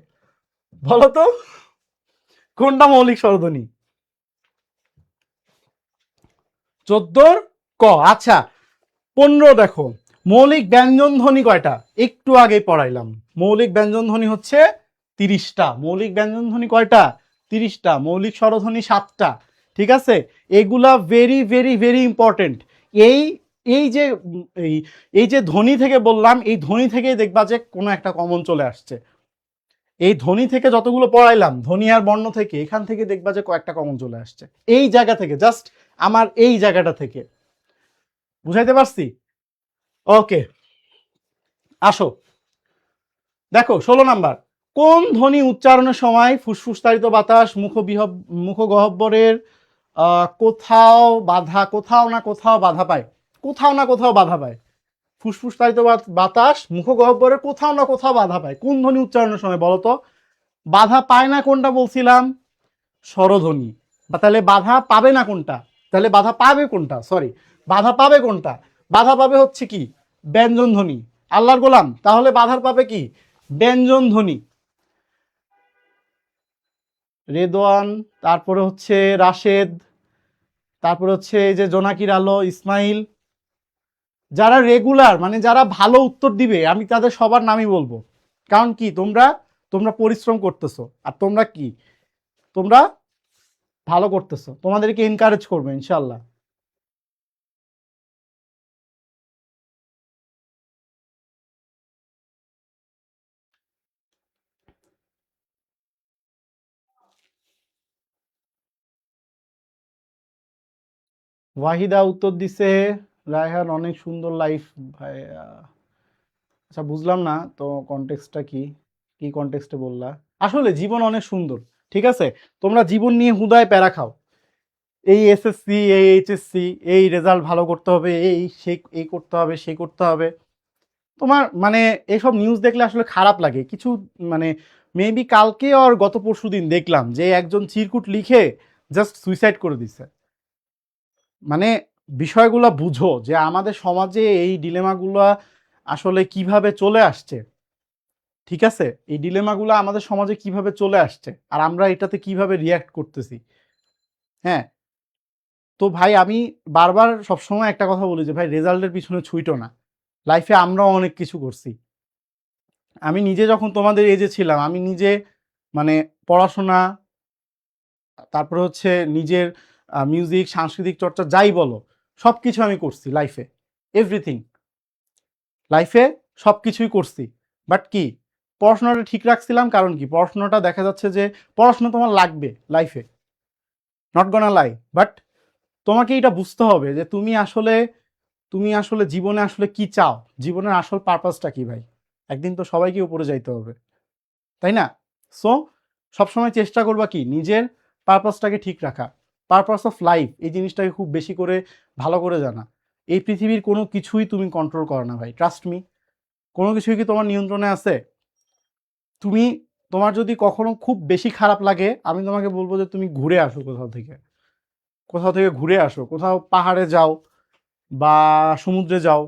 বলো তো? কোনটা মৌলিক স্বরধ্বনি? 14 ক। আচ্ছা, 15 দেখো, মৌলিক ব্যঞ্জন ধ্বনি কয়টা? একটু আগে পড়াইলাম। মৌলিক ব্যঞ্জন ধ্বনি হচ্ছে 30টা। মৌলিক ব্যঞ্জন ধ্বনি কয়টা? 30টা। মৌলিক স্বরধ্বনি 7টা। ঠিক আছে, এগুলা ভেরি ভেরি ভেরি ইম্পর্টেন্ট। এই এই যে এই এই যে ধ্বনি থেকে বললাম, এই ধ্বনি থেকে দেখবা যে কোনো একটা কমন চলে আসছে। এই ধ্বনি থেকে যতগুলো পড়াইলাম, ধ্বনি আর বর্ণ থেকে, এখান থেকে দেখবা যে কয়েকটা কমন চলে আসছে। এই জায়গা থেকে, জাস্ট আমার এই জায়গাটা থেকে। বুঝাইতে পারছি? ওকে, আসো দেখো 16 নাম্বার, কোন ধ্বনি উচ্চারণের সময় ফুসফুসতাড়িত বাতাস মুখগহ্বরের কোথাও কোথাও না কোথাও বাধা পায়? কোথাও না কোথাও বাধা পায়। ফুসফুসতাড়িত বাতাস মুখগহ্বরের কোথাও না কোথাও বাধা পায় কোন ধ্বনি উচ্চারণের সময় বলো তো? বাধা পায় না কোনটা বলছিলাম? স্বরধ্বনি। বা তাহলে বাধা পাবে না কোনটা? তাহলে বাধা পাবে কোনটা? সরি, বাধা পাবে কোনটা? বাধা পাবে হচ্ছে কি? ব্যঞ্জন ধ্বনি। আল্লাহর গোলাম, তাহলে বাধার পাবে কি? ব্যঞ্জন ধ্বনি। রেদওয়ান, তারপরে হচ্ছে রাশেদ, তারপরে হচ্ছে এই যে জোনাকির আলো, ইসমাইল, যারা রেগুলার মানে যারা ভালো উত্তর দিবে আমি তাদের সবার নামই বলবো। কারণ কি, তোমরা তোমরা পরিশ্রম করতেছো, আর তোমরা কি, তোমরা ভালো করতেছো, তোমাদেরকে এনকারেজ করবো ইনশাল্লাহ। ওয়াহিদা উত্তর দিছে, রায়হান অনেক সুন্দর লাইফ। ভাই আচ্ছা বুঝলাম না তো কনটেক্সটটা কি, কি কনটেক্সটে বললা? আসলে জীবন অনেক সুন্দর। ঠিক আছে, তোমরা জীবন নিয়ে হুদায় প্যারা খাও, এই এসএসসি, এই এইচএসসি, এই রেজাল্ট ভালো করতে হবে, এই সেই, এই করতে হবে, সেই করতে হবে। তোমার মানে এইসব নিউজ দেখলে আসলে খারাপ লাগে কিছু, মানে মেবি কালকে আর গত পরশুদিন দেখলাম যে একজন চিরকুট লিখে জাস্ট সুইসাইড করে দিছে। মানে বিষয়গুলো বুঝো যে আমাদের সমাজে এই ডিলেমাগুলো আসলে কিভাবে চলে আসছে, ঠিক আছে? এই ডিলেমাগুলো আমাদের সমাজে কিভাবে চলে আসছে আর আমরা এটাতে কিভাবে রিয়াক্ট করতেছি। হ্যাঁ, তো ভাই আমি বারবার সবসময় একটা কথা বলি যে ভাই রেজাল্টের পিছনে ছুইটো না, লাইফে আমরাও অনেক কিছু করছি। আমি নিজে যখন তোমাদের এজে ছিলাম আমি নিজে মানে পড়াশোনা, তারপরে হচ্ছে নিজের মিউজিক সাংস্কৃতিক চর্চা যাই বলো সব কিছু আমি করছি লাইফে, এভরিথিং লাইফে সব কিছুই করছি। বাট কি, পড়াশোনাটা ঠিক রাখছিলাম, কারণ কি পড়াশোনাটা দেখা যাচ্ছে যে পড়াশোনা তোমার লাগবে লাইফে, নট গনা লাই, বাট তোমাকে এটা বুঝতে হবে যে তুমি আসলে জীবনে আসলে কি চাও, জীবনের আসল পারপাসটা কি ভাই। একদিন তো সবাইকে উপরে যাইতে হবে, তাই না? সো সবসময় চেষ্টা করবা কি নিজের পারপাসটাকে ঠিক রাখা, পারপাস অফ লাইফ এই জিনিসটাকে খুব বেশি করে ভালো করে জানা। এই পৃথিবীর কোনো কিছুই তুমি কন্ট্রোল করো না ভাই, ট্রাস্ট মি। কোনো কিছুই কি তোমার নিয়ন্ত্রণে আছে? তুমি, তোমার যদি কখনো খুব বেশি খারাপ লাগে আমি তোমাকে বলবো যে তুমি ঘুরে আসো কোথাও থেকে, কোথাও থেকে ঘুরে আসো, কোথাও পাহাড়ে যাও বা সমুদ্রে যাও,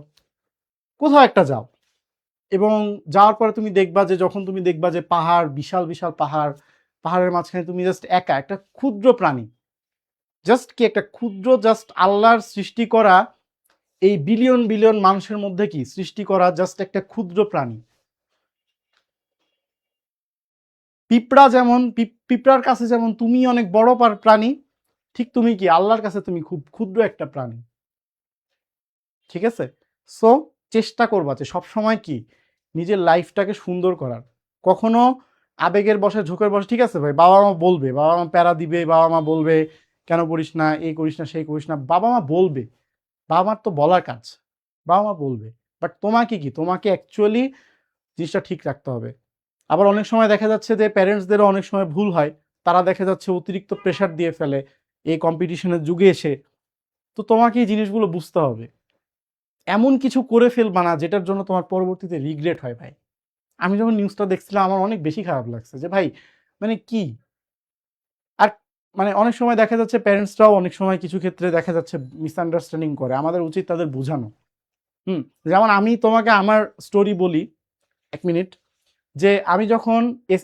কোথাও একটা যাও। এবং যাওয়ার পরে তুমি দেখবা যে যখন তুমি দেখবা যে পাহাড়, বিশাল বিশাল পাহাড়, পাহাড়ের মাঝখানে তুমি জাস্ট একা একটা ক্ষুদ্র প্রাণী, জাস্ট কি একটা ক্ষুদ্র, জাস্ট আল্লাহর সৃষ্টি করা এই বিলিয়ন বিলিয়ন মানুষের মধ্যে কি সৃষ্টি করা জাস্ট একটা ক্ষুদ্র প্রাণী। পিঁপড়া যেমন পিঁপড়ার কাছে যেমন তুমি অনেক বড় প্রাণী, ঠিক তুমি কি আল্লাহর কাছে তুমি খুব ক্ষুদ্র একটা প্রাণী, ঠিক আছে? সো চেষ্টা করবা যে সবসময় কি নিজের লাইফটাকে সুন্দর করার। কখনো আবেগের বশে ঝোঁকের বশে, ঠিক আছে ভাই, বাবা মা বলবে, বাবা মা প্যারা দিবে, বাবা মা বলবে কেন করিস না, এই করিস না, সেই করিস না, বাবা মা বলবে, বাবা মার তো বলার কাজ, বাবা মা বলবে। বাট তোমাকে কি, তোমাকে অ্যাকচুয়ালি জিনিসটা ঠিক রাখতে হবে। আবার অনেক সময় দেখা যাচ্ছে যে প্যারেন্টসদেরও অনেক সময় ভুল হয়, তারা দেখা যাচ্ছে অতিরিক্ত প্রেশার দিয়ে ফেলে এই কম্পিটিশনের যুগে এসে। তো তোমাকে এই জিনিসগুলো বুঝতে হবে, এমন কিছু করে ফেলবা না যেটার জন্য তোমার পরবর্তীতে রিগ্রেট হয় ভাই। আমি যখন নিউজটা দেখছিলাম আমার অনেক বেশি খারাপ লাগছে যে ভাই মানে কি। আর মানে অনেক সময় দেখা যাচ্ছে প্যারেন্টসরাও অনেক সময় কিছু ক্ষেত্রে দেখা যাচ্ছে মিসআন্ডারস্ট্যান্ডিং করে, আমাদের উচিত তাদের বোঝানো। হুম, যেমন আমি তোমাকে আমার স্টোরি বলি, 1 মিনিট। যে আমি যখন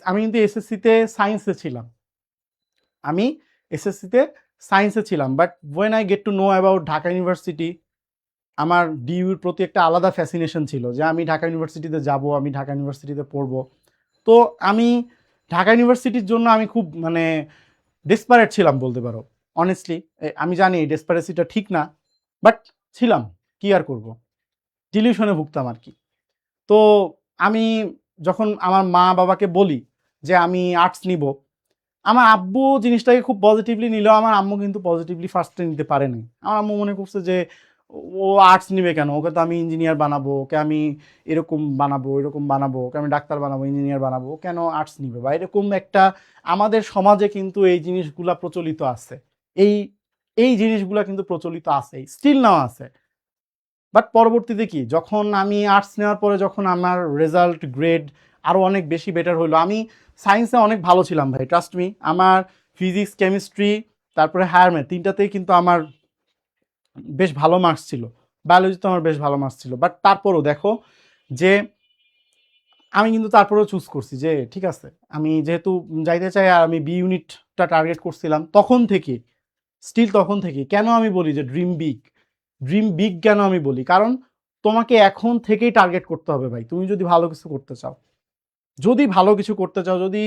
আমি কিন্তু এসএসসিতে সায়েন্সে ছিলাম, আমি এসএসসিতে সায়েন্সে ছিলাম, but when I get to know about Dhaka university, আমার ডিইউর প্রতি একটা আলাদা ফ্যাসিনেশন ছিল যে আমি ঢাকা ইউনিভার্সিটিতে যাব, আমি ঢাকা ইউনিভার্সিটিতে পড়বো। তো আমি ঢাকা ইউনিভার্সিটির জন্য আমি খুব মানে ডেসপারেট ছিলাম বলতে পারো, অনেস্টলি। আমি জানি এই ডেসপারেসিটা ঠিক না, বাট ছিলাম, কি আর করব, ডিলিউশনে ভুগতাম আর কি। তো আমি যখন আমার মা বাবাকে বলি যে আমি আর্টস নিব, আমার আব্বু জিনিসটাকে খুব পজিটিভলি নিল, আমার আম্মু কিন্তু পজিটিভলি ফার্স্টে নিতে পারে নাই। আমার আম্মু মনে করছে যে ও আর্টস নিবে কেন, ওকে তো আমি ইঞ্জিনিয়ার বানাবো, ওকে আমি এরকম বানাবো, এরকম বানাবো, ওকে আমি ডাক্তার বানাবো, ইঞ্জিনিয়ার বানাবো, কেন আর্টস নিবে বা এরকম একটা। আমাদের সমাজে কিন্তু এই জিনিসগুলা প্রচলিত আছে, এই এই জিনিসগুলা কিন্তু প্রচলিত আছে, স্টিল নাও আছে। বাট পরবর্তীতে কি, যখন আমি আর্টস নেওয়ার পরে যখন আমার রেজাল্ট গ্রেড আরও অনেক বেশি বেটার হইলো, আমি সায়েন্সে অনেক ভালো ছিলাম ভাই, ট্রাস্ট মি। আমার ফিজিক্স, কেমিস্ট্রি, তারপরে হায়ার ম্যাথ, তিনটাতেই কিন্তু আমার বেশ ভালো মার্কস ছিল, বায়োলজিতে আমার বেশ ভালো মার্কস ছিল। বাট তারপরও দেখো যে আমি কিন্তু তারপরেও চুজ করছি যে ঠিক আছে আমি যেহেতু যাইতে চাই, আর আমি বি ইউনিটটা টার্গেট করছিলাম তখন থেকে, স্টিল তখন থেকে। কেন আমি বলি যে ড্রিম বিগ, ড্রিম বিগ কেন আমি বলি, কারণ তোমাকে এখন থেকেই টার্গেট করতে হবে ভাই। তুমি যদি ভালো কিছু করতে চাও, যদি ভালো কিছু করতে চাও, যদি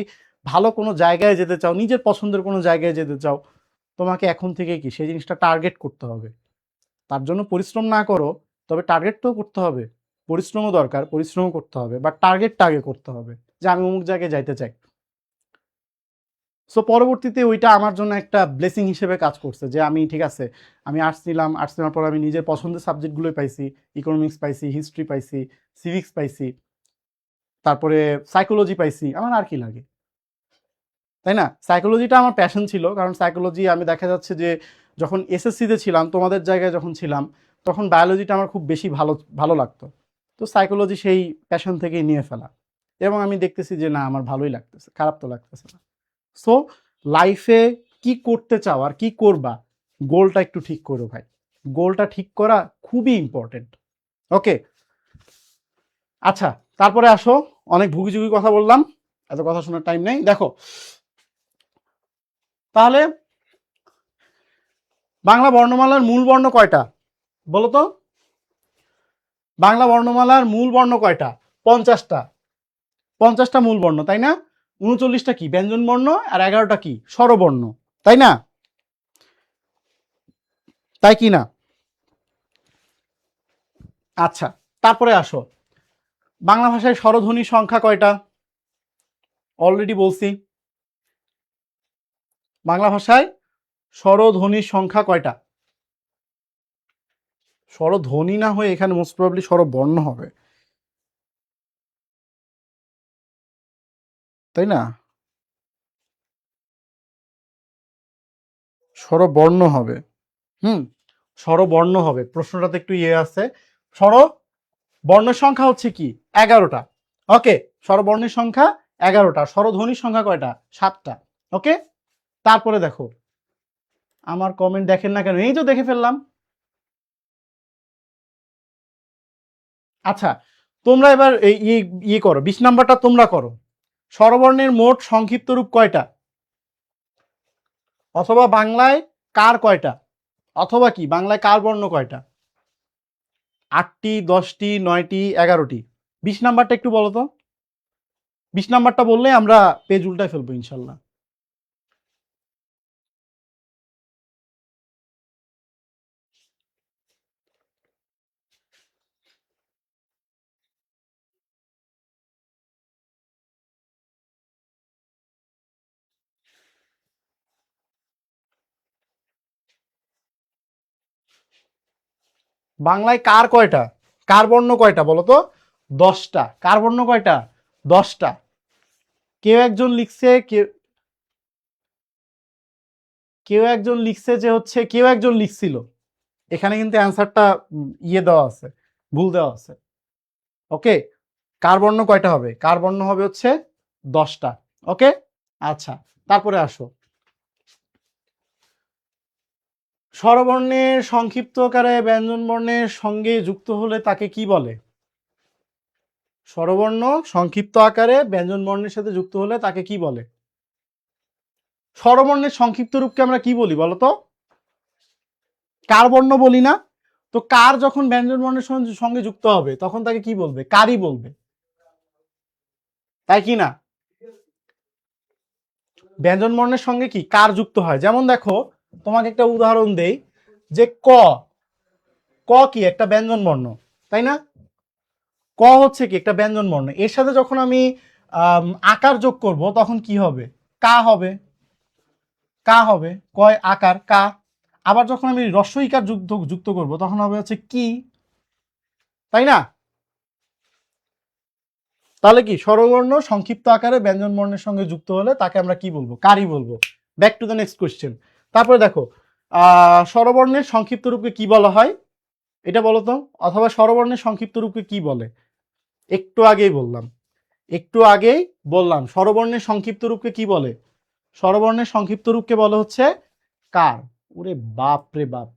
ভালো কোনো জায়গায় যেতে চাও, নিজের পছন্দের কোনো জায়গায় যেতে চাও, তোমাকে এখন থেকে কি সেই জিনিসটা টার্গেট করতে হবে। তার জন্য পরিশ্রম না করো, তবে টার্গেট তো করতে হবে, পরিশ্রমও দরকার, পরিশ্রমও করতে হবে, বাট টার্গেটটা আগে করতে হবে যে আমি অমুক জায়গায় যাইতে চাই। সো পরবর্তীতে ওইটা আমার জন্য একটা ব্লেসিং হিসেবে কাজ করছে যে আমি ঠিক আছে, আমি আর্টস নিলাম, আর্টস নেওয়ার পর আমি নিজের পছন্দের সাবজেক্টগুলোই পাইছি, ইকোনমিক্স পাইছি, হিস্ট্রি পাইছি, সিভিক্স পাইছি, তারপরে সাইকোলজি পাইছি, আমার আর কি লাগে, তাই না? সাইকোলজিটা আমার প্যাশন ছিল, কারণ সাইকোলজি আমি দেখা যাচ্ছে যে যখন এসএসসিতে ছিলাম, তোমাদের জায়গায় যখন ছিলাম, তখন বায়োলজিটা আমার খুব বেশি ভালো ভালো লাগতো। তো সাইকোলজি সেই প্যাশন থেকেই নিয়ে ফেলা, এবং আমি দেখতেছি যে না আমার ভালোই লাগতেছে, খারাপ তো লাগতেছে না। সো লাইফে কি করতে চাও আর কি করবা, গোলটা একটু ঠিক করো ভাই, গোলটা ঠিক করা খুবই ইম্পর্টেন্ট। ওকে, আচ্ছা তারপরে আসো, অনেক ভুগিঝুগি কথা বললাম, এত কথা শোনার টাইম নেই। দেখো তাহলে বাংলা বর্ণমালার মূল বর্ণ কয়টা বলো তো? বাংলা বর্ণমালার মূল বর্ণ কয়টা? 50টা। 50টা মূল বর্ণ, তাই না? 39টা কি ব্যঞ্জন বর্ণ, আর 11টা কি স্বরবর্ণ, তাই না? তাই কি না? আচ্ছা তারপরে আসো, বাংলা ভাষায় স্বরধ্বনির সংখ্যা কয়টা? অলরেডি বলছি, বাংলা ভাষায় স্বরধ্বনির সংখ্যা কয়টা? স্বরধ্বনি না হয়ে এখানে মোস্ট প্রবাবলি স্বরবর্ণ হবে, তাই না? স্বরবর্ণ হবে, স্বরবর্ণ হবে। প্রশ্নটাতে একটু ইয়ে আছে। স্বর বর্ণের সংখ্যা হচ্ছে কি 11টা। ওকে, স্বরবর্ণের সংখ্যা 11টা, স্বরধ্বনির সংখ্যা কয়টা? 7টা। ওকে, তারপরে দেখো, আমার কমেন্ট দেখেন না কেন? এই তো দেখে ফেললাম। আচ্ছা তোমরা এবার ইয়ে করো, 20 নাম্বারটা তোমরা করো। স্বরবর্ণের মোট সংক্ষিপ্ত রূপ কয়টা? অথবা বাংলায় কার কয়টা? অথবা কি বাংলায় কার বর্ণ কয়টা? 8টি, 10টি, 9টি, 11টি? 20 নাম্বারটা একটু বলো তো। 20 নাম্বারটা বললে আমরা পেজ উল্টায় ফেলবো ইনশাল্লাহ। বাংলায় কার কয়টা? কার বর্ণ কয়টা বলো তো? 10টা। কার বর্ণ কয়টা? 10টা। কেউ একজন লিখছে, কেউ একজন লিখছে যে হচ্ছে, কেউ একজন লিখছিল, এখানে কিন্তু অ্যান্সারটা ইয়ে দেওয়া আছে, ভুল দেওয়া আছে। ওকে, কার বর্ণ কয়টা হবে? কার বর্ণ হবে হচ্ছে 10টা। ওকে, আচ্ছা তারপরে আসো, স্বরবর্ণের সংক্ষিপ্ত আকারে ব্যঞ্জন বর্ণের সঙ্গে যুক্ত হলে তাকে কি বলে? স্বরবর্ণ সংক্ষিপ্ত আকারে ব্যঞ্জন বর্ণের সাথে যুক্ত হলে তাকে কি বলে? স্বরবর্ণের সংক্ষিপ্ত রূপকে আমরা কি বলি বলতো? কার বর্ণ বলি না? তো কার যখন ব্যঞ্জন বর্ণের সঙ্গে যুক্ত হবে তখন তাকে কি বলবে? কারই বলবে, তাই কি না? ব্যঞ্জন বর্ণের সঙ্গে কি কার যুক্ত হয়? যেমন দেখো, তোমাকে একটা উদাহরণ দেই, যে ক, ক কি একটা ব্যঞ্জন বর্ণ, তাই না? ক হচ্ছে কি একটা ব্যঞ্জন বর্ণ, এর সাথে যখন আমি আকার যোগ করব তখন কি হবে? কা হবে, কা হবে, কয় আকার কা। আবার যখন আমি হ্রস্ব ইকার যুক্ত করব তখন হবে হচ্ছে কি, তাই না? তাহলে কি স্বরবর্ণ সংক্ষিপ্ত আকারে ব্যঞ্জন বর্ণের সঙ্গে যুক্ত হলে তাকে আমরা কি বলবো? কারই বলবো। Back to the next question. তারপরে দেখো, স্বরবর্ণের সংক্ষিপ্ত রূপকে কি বলা হয় এটা বলো তো? অথবা স্বরবর্ণের সংক্ষিপ্ত রূপকে কি বলে? একটু আগেই বললাম, একটু আগেই বললাম স্বরবর্ণের সংক্ষিপ্ত রূপকে কি বলে? স্বরবর্ণের সংক্ষিপ্ত রূপকে বলা হচ্ছে কার। ওরে বাপ রে বাপ,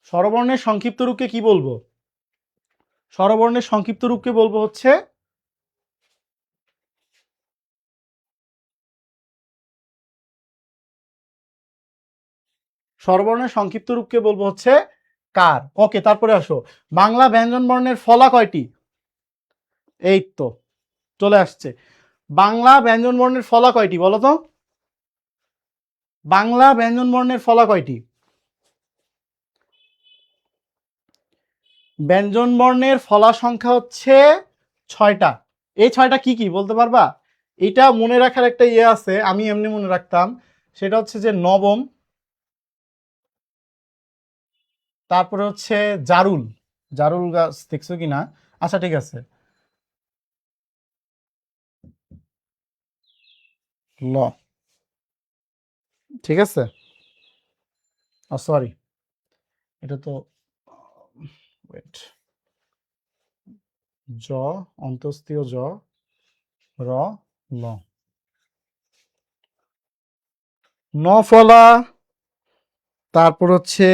স্বরবর্ণের সংক্ষিপ্ত রূপকে কি বলবো? স্বরবর্ণের সংক্ষিপ্ত রূপকে বলবো হচ্ছে, স্বরবর্ণের সংক্ষিপ্ত রূপকে বলবো হচ্ছে কার। ওকে, তারপরে আসো, বাংলা ব্যঞ্জন বর্ণের ফলা কয়টি? এই তো চলে আসছে। বাংলা ব্যঞ্জন বর্ণের ফলা কয়টি বলো তো? বাংলা ব্যঞ্জন বর্ণের ফলা কয়টি? ব্যঞ্জন বর্ণের ফলা সংখ্যা হচ্ছে 6টা। এই 6টা কি কি বলতে পারবা? এটা মনে রাখার একটা ইয়ে আছে, আমি এমনি মনে রাখতাম, সেটা হচ্ছে যে নবম, তারপরে হচ্ছে জারুল, জারুল গাছ দেখছো কিনা? আচ্ছা ঠিক আছে, ল, ঠিক আছে। সরি, এটা তো ওয়েট, জ অন্তস্তীয় জ র ল। ন ফলা, তারপর হচ্ছে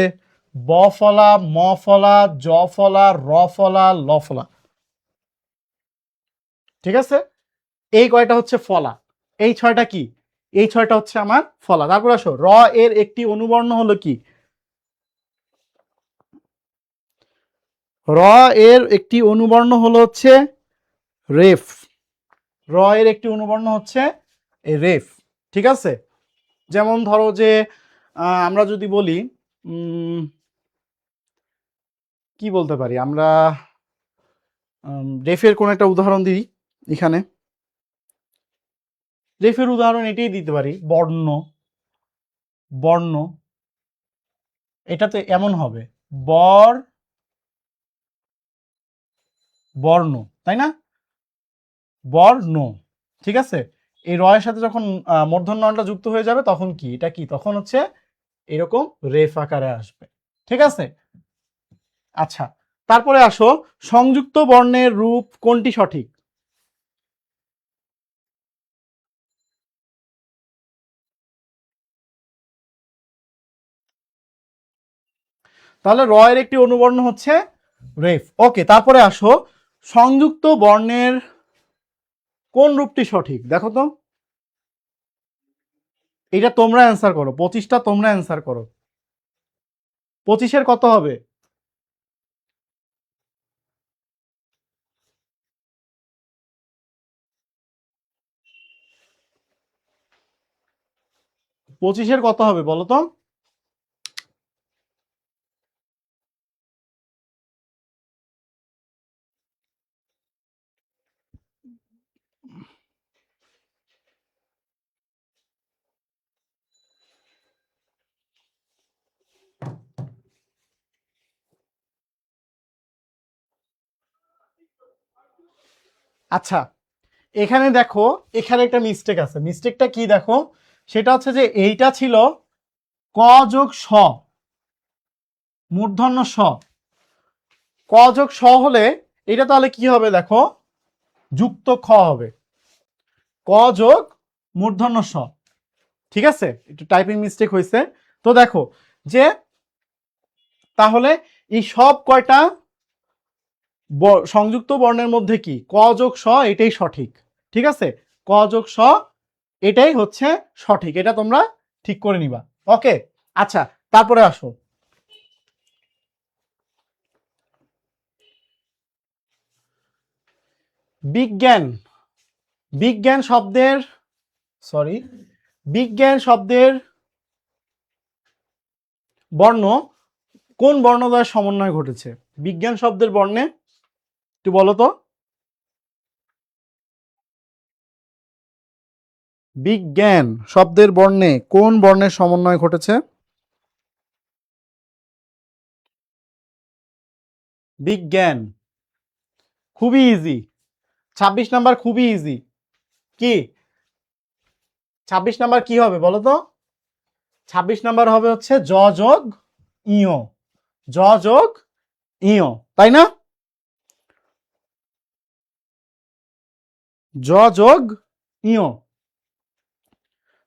ব ফলা, ম ফলা, জ ফলা, র ফলা, ল ফলা। ঠিক আছে, এই কয়টা হচ্ছে ফলা, এই ছয়টা কি, এই ছয়টা হচ্ছে আমার ফলা। তারপর আসো, র এর একটি অনুবর্ণ হলো কি, র এর একটি অনুবর্ণ হলো হচ্ছে রেফ। র এর একটি অনুবর্ণ হচ্ছে রেফ। ঠিক আছে, যেমন ধরো যে আমরা যদি বলি কি বলতে পারি আমরা, রেফের কোন একটা উদাহরণ দিই এখানে। রেফের উদাহরণ এটাই দিতে পারি, বর্ণ। বর্ণ এটাতে এমন হবে বর বর্ণ, তাই না, বর্ণ। ঠিক আছে, এই র এর সাথে যখন মূর্ধন্যটা যুক্ত হয়ে যাবে তখন কি, এটা কি, তখন হচ্ছে এরকম রেফ আকারে আসবে। ঠিক আছে, আচ্ছা তারপরে আসো, সংযুক্ত বর্ণের রূপ কোনটি সঠিক? তাহলে র এর একটি অনুবর্ণ হচ্ছে রেফ। ওকে, তারপরে আসো, সংযুক্ত বর্ণের কোন রূপটি সঠিক দেখো তো, এটা তোমরা অ্যান্সার করো, 25টা তোমরা অ্যান্সার করো। 25-এর কত হবে? 25-এর কত হবে বলো তো? আচ্ছা, এখানে দেখো, এখানে একটা মিস্টেক আছে। মিস্টেকটা কি দেখো, সেটা হচ্ছে যে এইটা ছিল ক যোগ স, মূর্ধন্য স। ক যোগ স হলে এটা তাহলে কি হবে দেখো, যুক্ত খ হবে, ক যোগ মূর্ধন্য স। ঠিক আছে, একটু টাইপিং মিস্টেক হয়েছে। তো দেখো যে তাহলে এই সব কয়টা সংযুক্ত বর্ণের মধ্যে কি ক যোগ স এটাই সঠিক। ঠিক আছে, ক যোগ স এটাই হচ্ছে সঠিক, এটা তোমরা ঠিক করে নিবা। ওকে, আচ্ছা তারপরে আসো, বিজ্ঞান। বিজ্ঞান শব্দের, সরি, বিজ্ঞান শব্দের বর্ণ কোন বর্ণ দ্বয়ের সমন্বয় ঘটেছে? বিজ্ঞান শব্দের বর্ণে একটু বলো তো। বিজ্ঞান শব্দের বর্ণে কোন বর্ণের সমন্বয় ঘটেছে? বিজ্ঞান, খুবই ইজি। 26 নাম্বার খুবই ইজি। কি 26 নাম্বার কি হবে বলো তো? 26 নাম্বার হবে হচ্ছে জ যোগ ইয়, জ যোগ ইয়, তাই না? জ যোগ ইয়।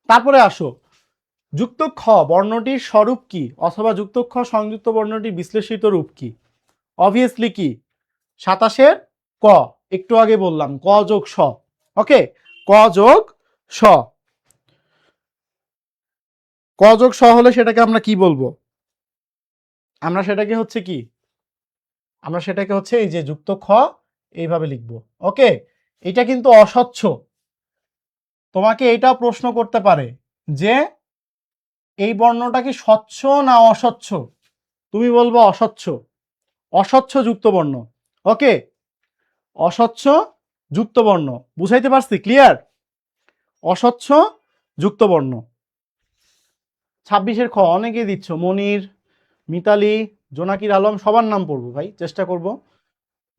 তারপরে আসো, যুক্ত খ বর্ণটির স্বরূপ কি, অথবা যুক্ত খ সংযুক্ত বর্ণটির বিশ্লেষিত রূপ কি? অবভিয়াসলি কি, 27-এর ক, একটু আগে বললাম ক যোগ স। ওকে, ক যোগ স। ক যোগ স হলে সেটাকে আমরা কি বলবো? আমরা সেটাকে হচ্ছে কি, আমরা সেটাকে হচ্ছে এই যে যুক্ত খ এইভাবে লিখবো। ওকে, এটা কিন্তু অস্বচ্ছ। তোমাকে এটা প্রশ্ন করতে পারে যে এই বর্ণটা কি স্বচ্ছ না অস্বচ্ছ, তুমি বলবো অস্বচ্ছ, অস্বচ্ছ যুক্ত বর্ণ। ওকে, অস্বচ্ছ যুক্ত বর্ণ, বুঝাইতে পারছি? ক্লিয়ার, অস্বচ্ছ যুক্ত বর্ণ। 26-এর খ অনেকে দিচ্ছ, মনির, মিতালি, জোনাকির আলম, সবার নাম পড়বো ভাই, চেষ্টা করব,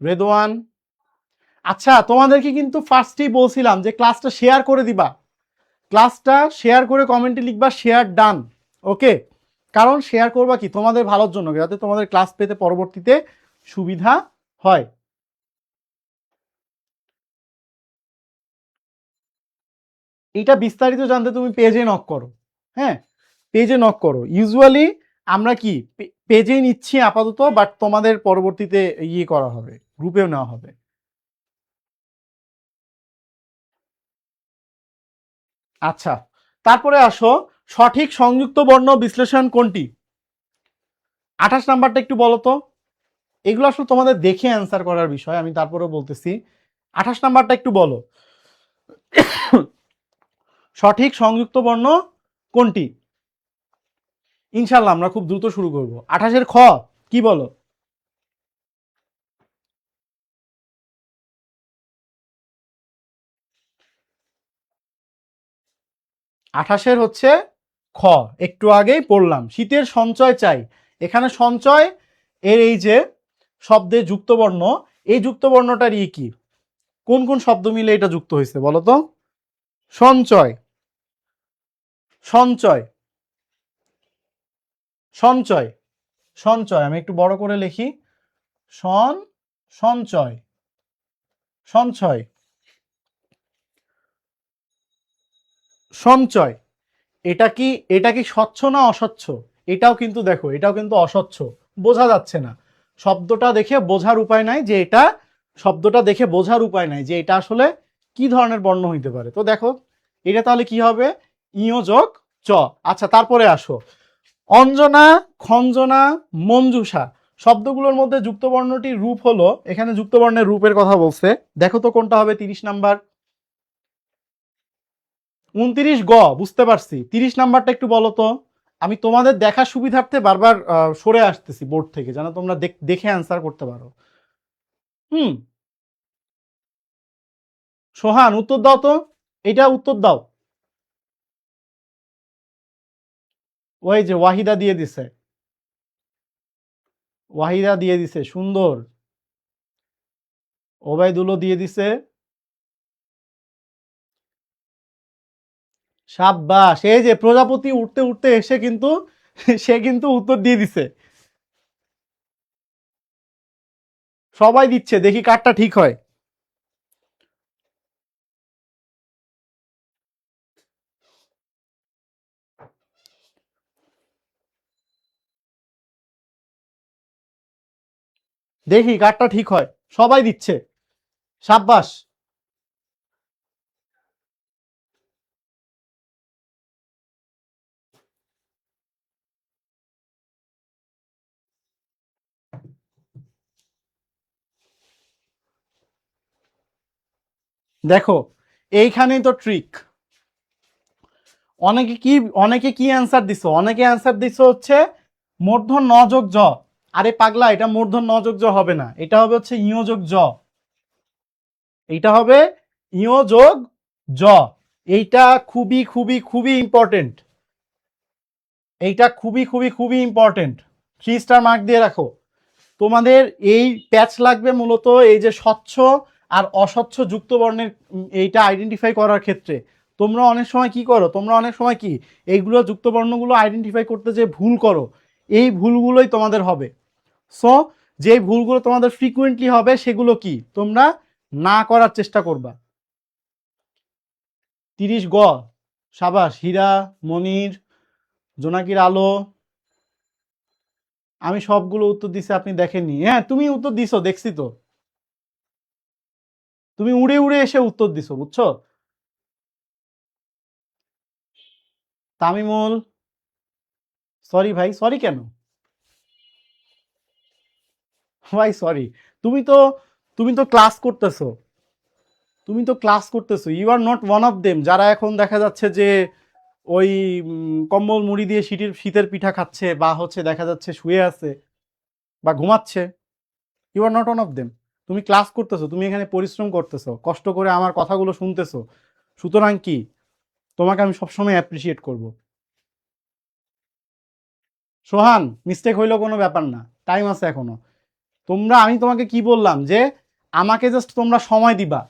রেদওয়ান। আচ্ছা তোমাদেরকে কিন্তু ফার্স্টেই বলছিলাম যে ক্লাসটা শেয়ার করে দিবা, ক্লাসটা শেয়ার করে কমেন্টে লিখবা শেয়ার ডান। ওকে, কারণ শেয়ার করবা কি তোমাদের ভালোর জন্য, যাতে তোমাদের ক্লাস পেতে পরবর্তীতে সুবিধা হয়। এটা বিস্তারিত জানতে তুমি পেজে নক করো। হ্যাঁ, পেজে নক করো। ইউজুয়ালি আমরা কি পেজেই নিচ্ছি আপাতত, বাট তোমাদের পরবর্তীতে ইয়ে করা হবে, গ্রুপেও নেওয়া হবে। আচ্ছা, তারপরে আসো, সঠিক সংযুক্ত বর্ণ বিশ্লেষণ কোনটি? 28 নাম্বারটা একটু বলো তো। এগুলো আসলে তোমাদের দেখে অ্যান্সার করার বিষয়, আমি তারপরেও বলতেছি। 28 নাম্বারটা একটু বলো, সঠিক সংযুক্ত বর্ণ কোনটি? ইনশাল্লাহ আমরা খুব দ্রুত শুরু করব। 28-এর খ কি বলো? 28-এর হচ্ছে খ, একটু আগেই পড়লাম, শীতের সঞ্চয় চাই। এখানে সঞ্চয় এর এই যে শব্দে যুক্তবর্ণ, এই যুক্তবর্ণটার ই কি, কোন কোন শব্দ মিলে এটা যুক্ত হয়েছে বলো তো? সঞ্চয়, সঞ্চয়, সঞ্চয়, সঞ্চয়। আমি একটু বড় করে লিখি, সঞ্চয়, সঞ্চয়, সঞ্চয়। এটা কি স্বচ্ছ না অস্বচ্ছ? এটাও কিন্তু দেখো, এটাও কিন্তু অস্বচ্ছ, বোঝা যাচ্ছে না। শব্দটা দেখে বোঝার উপায় নাই যে এটা, শব্দটা দেখে বোঝার উপায় নাই যে এটা আসলে কি ধরনের বর্ণ হইতে পারে। তো দেখো এটা তাহলে কি হবে, ইয় যোগ চ। আচ্ছা, তারপরে আসো, অঞ্জনা, খঞ্জনা, মঞ্জুষা শব্দগুলোর মধ্যে যুক্তবর্ণটির রূপ হলো, এখানে যুক্তবর্ণের রূপের কথা বলছে, দেখো তো কোনটা হবে 30 নাম্বার। 29 গ, বুঝতে পারছি। 30 নাম্বারটা একটু বলো তো। আমি তোমাদের দেখার সুবিধার্থে বারবার সরে আসতেছি বোর্ড থেকে, যেন তোমরা দেখে অ্যান্সার করতে পারো। হুম, সোহান উত্তর দাও তো, এটা উত্তর দাও। ওই যে ওয়াহিদা দিয়ে দিছে, ওয়াহিদা দিয়ে দিছে, সুন্দর। ওবায়দুলও দিয়ে দিছে, সাব্বাস। এই যে প্রজাপতি উঠতে উঠতে এসে কিন্তু সে কিন্তু উত্তর দিয়ে দিছে। সবাই দিচ্ছে, দেখি কারটা ঠিক হয়। দেখি কারটা ঠিক হয়, সবাই দিচ্ছে, সাব্বাস। দেখো এইখানেই তো ট্রিক। অনেকে কি অ্যান্সার দিছো, অনেকে অ্যান্সার দিছো হচ্ছে মূর্ধন্য ন যোগ জ। আরে পাগলা, এটা মূর্ধন্য ন যোগ জ হবে না, এটা হবে হচ্ছে ইয় যোগ জ, এইটা হবে ইয় যোগ জ। এইটা খুবই খুবই খুবই ইম্পর্টেন্ট, এইটা খুবই খুবই খুবই ইম্পর্টেন্ট। 3 স্টার মার্ক দিয়ে রাখো। তোমাদের এই প্যাচ লাগবে মূলত এই যে স্বচ্ছ আর অস্বচ্ছ যুক্ত বর্ণের এইটা আইডেন্টিফাই করার ক্ষেত্রে। তোমরা অনেক সময় কি করো, তোমরা অনেক সময় কি এইগুলো যুক্ত বর্ণগুলো আইডেন্টিফাই করতে যে ভুল করো, এই ভুলগুলোই তোমাদের হবে। সো যে ভুলগুলো তোমাদের ফ্রিকুয়েন্টলি হবে সেগুলো কি তোমরা না করার চেষ্টা করবা। 30 গ, সাবাস। হীরা, মনির, জোনাকির আলো, আমি সবগুলো উত্তর দিছি, আপনি দেখেননি? হ্যাঁ, তুমি উত্তর দিছো, দেখছি তো, তুমি উড়ে উড়ে এসে উত্তর দিছো, বুঝছো? তামিমুল, সরি ভাই, সরি কেন ভাই, সরি। তুমি তো তুমি তো ক্লাস করতেছো, তুমি তো ক্লাস করতেছো, you are not one of them যারা এখন দেখা যাচ্ছে যে ওই কম্বল মুড়ি দিয়ে শীতের পিঠা খাচ্ছে, বা হচ্ছে দেখা যাচ্ছে শুয়ে আছে বা ঘুমাচ্ছে। You are not one of them. তুমি ক্লাস করতেছো, তুমি এখানে পরিশ্রম করতেছো, কষ্ট করে আমার কথাগুলো শুনতেছো, সুতরাং কি তোমাকে আমি সবসময় অ্যাপ্রিসিয়েট করব। সোহান, মিস্টেক হইলেও কোনো ব্যাপার না, টাইম আছে এখনো। আমি তোমাকে কি বললাম যে আমাকে জাস্ট তোমরা সময় দিবা,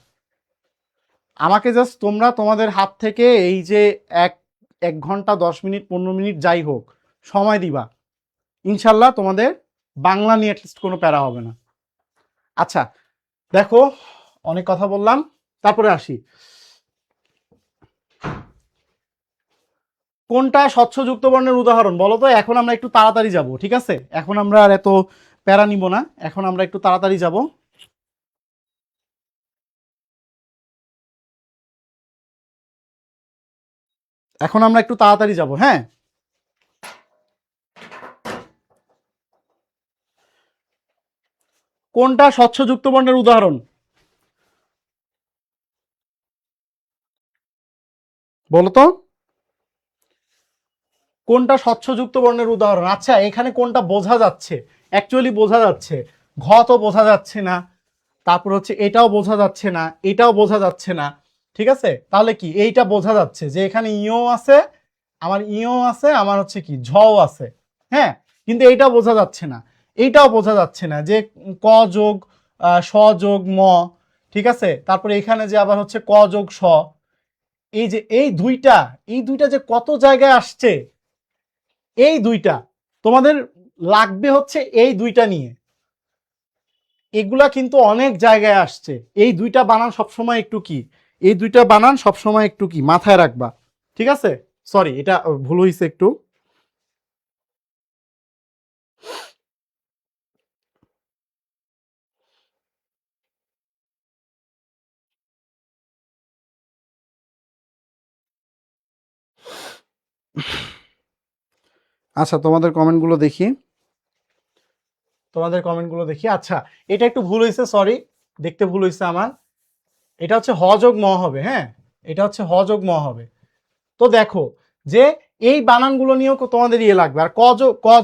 আমাকে জাস্ট তোমরা তোমাদের হাত থেকে এই যে এক 1 ঘন্টা 10 মিনিট 15 মিনিট যাই হোক সময় দিবা, ইনশাল্লাহ তোমাদের বাংলা নিয়ে অ্যাটলিস্ট কোনো প্যারা হবে না। আচ্ছা, দেখো অনেক কথা বললাম, তারপরে আসি। কোনটা স্বচ্ছ যুক্ত বর্ণের উদাহরণ বলো তো? এখন আমরা একটু তাড়াতাড়ি যাব, ঠিক আছে? এখন আমরা আর এত প্যারা নিব না, এখন আমরা একটু তাড়াতাড়ি যাব। এখন আমরা একটু তাড়াতাড়ি যাব, হ্যাঁ। কোনটা স্বচ্ছ যুক্ত বর্ণের উদাহরণ বলো তো? কোনটা স্বচ্ছ যুক্ত বর্ণের উদাহরণ? আচ্ছা, এখানে কোনটা বোঝা যাচ্ছে? অ্যাকচুয়ালি বোঝা যাচ্ছে, ঘ তো বোঝা যাচ্ছে না, তারপর হচ্ছে এটাও বোঝা যাচ্ছে না, এটাও বোঝা যাচ্ছে না, ঠিক আছে? তাহলে কি এইটা বোঝা যাচ্ছে যে এখানে ইও আছে, আমার ইও আছে, আমার হচ্ছে কি ঝও আছে, হ্যাঁ। কিন্তু এইটা বোঝা যাচ্ছে না, এইটাও বোঝা যাচ্ছে না যে ক যোগ স যোগ ম, ঠিক আছে? তারপরে এখানে যে আবার হচ্ছে ক যোগ স, এই যে এই দুইটা যে কত জায়গায় আসছে, এই দুইটা তোমাদের লাগবে হচ্ছে এই দুইটা নিয়ে, এগুলা কিন্তু অনেক জায়গায় আসছে। এই দুইটা বানান সবসময় একটু কি, এই দুইটা বানান সবসময় একটু কি মাথায় রাখবা, ঠিক আছে? সরি, এটা ভুল হয়েছে একটু। আচ্ছা, তোমাদের কমেন্টগুলো দেখি, তোমাদের কমেন্টগুলো দেখি। আচ্ছা, এটা একটু ভুল হয়েছে, সরি, দেখতে ভুল হয়েছে আমার। এটা হচ্ছে হ যোগ ম হবে, হ্যাঁ, এটা হচ্ছে হ যোগ ম হবে। তো দেখো যে এই বানানগুলো নিয়েও তোমাদের ইয়ে লাগবে। আর ক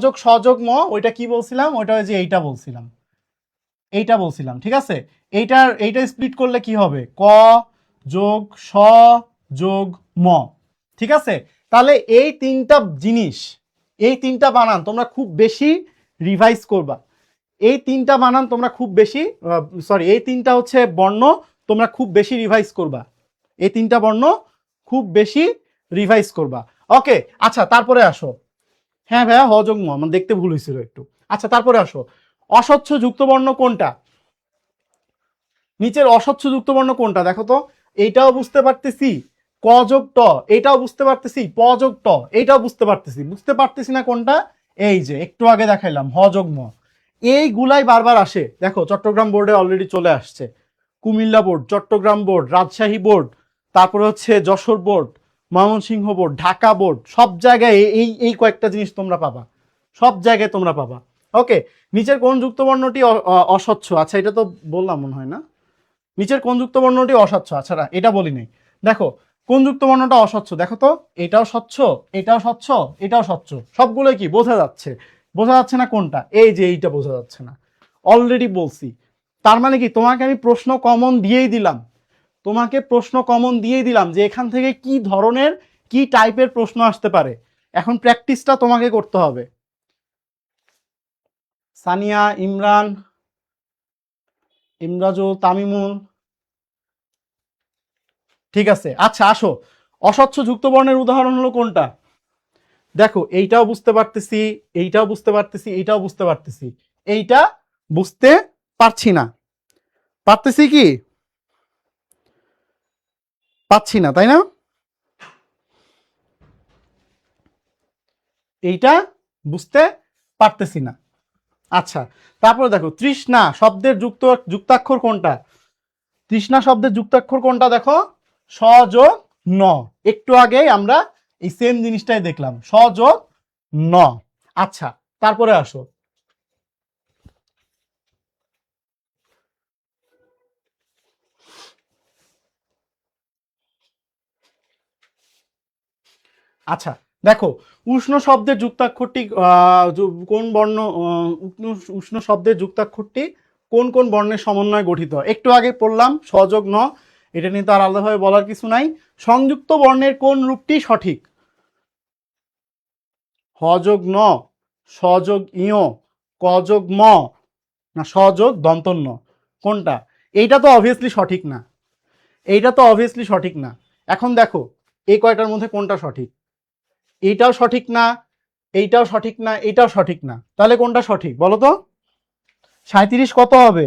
যোগ স যোগ ম, ওইটা কি বলছিলাম? ওইটা ওই যে এইটা বলছিলাম, এইটা বলছিলাম, ঠিক আছে? এইটা স্প্লিট করলে কি হবে? ক যোগ স যোগ ম, ঠিক আছে? তাহলে এই তিনটা জিনিস, এই তিনটা বানান তোমরা খুব বেশি রিভাইজ করবা। এই তিনটা বানান তোমরা খুব বেশি, সরি, এই তিনটা হচ্ছে বর্ণ তোমরা খুব বেশি রিভাইজ করবা। এই তিনটা বর্ণ খুব বেশি রিভাইজ করবা। ওকে, আচ্ছা তারপরে আসো। হ্যাঁ ভাইয়া, হ যোগ ম, আমার দেখতে ভুল হয়েছিল একটু। আচ্ছা তারপরে আসো, অস্বচ্ছ যুক্ত বর্ণ কোনটা? নিচের অস্বচ্ছ যুক্ত বর্ণ কোনটা দেখো তো? এইটাও বুঝতে পারতেছি, ক যোগ ট, এইটাও বুঝতে পারতেছি, প যোগ ট, এইটাও বুঝতে পারতেছি না কোনটা? এই যে একটু আগে দেখাইলাম হ যোগ ম। এইগুলাই বারবার আসে, দেখো চট্টগ্রাম বোর্ডে অলরেডি চলে আসছে, Comilla board, Chittagong board, Rajshahi board, তারপরে হচ্ছে Jessore board, Mymensingh board, Dhaka board, সব জায়গায় এই এই কয়েকটা জিনিস তোমরা পাবা, সব জায়গায় তোমরা পাবা। ওকে, নিচের কোন যুক্ত বর্ণটি অস্বচ্ছ? আচ্ছা, এটা তো বললাম মনে হয় না। নিচের কোন যুক্ত বর্ণটি অস্বচ্ছ? আচ্ছা এটা বলি নাই। দেখো কোন যুক্ত বর্ণটা অস্বচ্ছ, দেখো তো। এটাও স্বচ্ছ, এটাও স্বচ্ছ, এটাও স্বচ্ছ, সবগুলোই কি বোঝা যাচ্ছে? বোঝা যাচ্ছে না কোনটা? এই যে এইটা বোঝা যাচ্ছে না, অলরেডি বলছি। তার মানে কি, তোমাকে আমি প্রশ্ন কমন দিয়েই দিলাম, তোমাকে প্রশ্ন কমন দিয়েই দিলাম যে এখান থেকে কি ধরনের, কি টাইপের প্রশ্ন আসতে পারে। এখন প্র্যাকটিসটা তোমাকে করতে হবে। সানিয়া, ইমরান, ইমরাজুল, তামিমুল, ঠিক আছে। আচ্ছা আসো, অস্বচ্ছ যুক্ত বর্ণের উদাহরণ হলো কোনটা? দেখো এইটাও বুঝতে পারতেছি, এইটাও বুঝতে পারতেছি, এইটাও বুঝতে পারতেছি, এইটা বুঝতে পারছি না। পারতেছি কি? পাচ্ছি না, তাই না? এইটা বুঝতে পারতেছি না। আচ্ছা, তারপরে দেখো তৃষ্ণা শব্দের যুক্তাক্ষর কোনটা? তৃষ্ণা শব্দের যুক্তাক্ষর কোনটা দেখো? স যোগ ন। একটু আগেই আমরা এই সেম জিনিসটাই দেখলাম, স যোগ ন। আচ্ছা তারপরে আসো, আচ্ছা দেখো উষ্ণ শব্দের যুক্তাক্ষরটি কোন বর্ণ, উষ্ণ শব্দের যুক্তাক্ষরটি কোন কোন বর্ণের সমন্বয়ে গঠিত? একটু আগে পড়লাম সযোগ ন, এটা নিয়ে তো আর আলাদাভাবে বলার কিছু নাই। সংযুক্ত বর্ণের কোন রূপটি সঠিক? হযোগ ন, সযোগ ইয়, কযোগ ম, না সযোগ দন্তন্য, কোনটা? এইটা তো অবভিয়াসলি সঠিক না, এইটা তো অবভিয়াসলি সঠিক না। এখন দেখো এই কয়টার মধ্যে কোনটা সঠিক? এইটাও সঠিক না, এইটাও সঠিক না, এইটাও সঠিক না, তাহলে কোনটা সঠিক বলো তো? 37 কত হবে?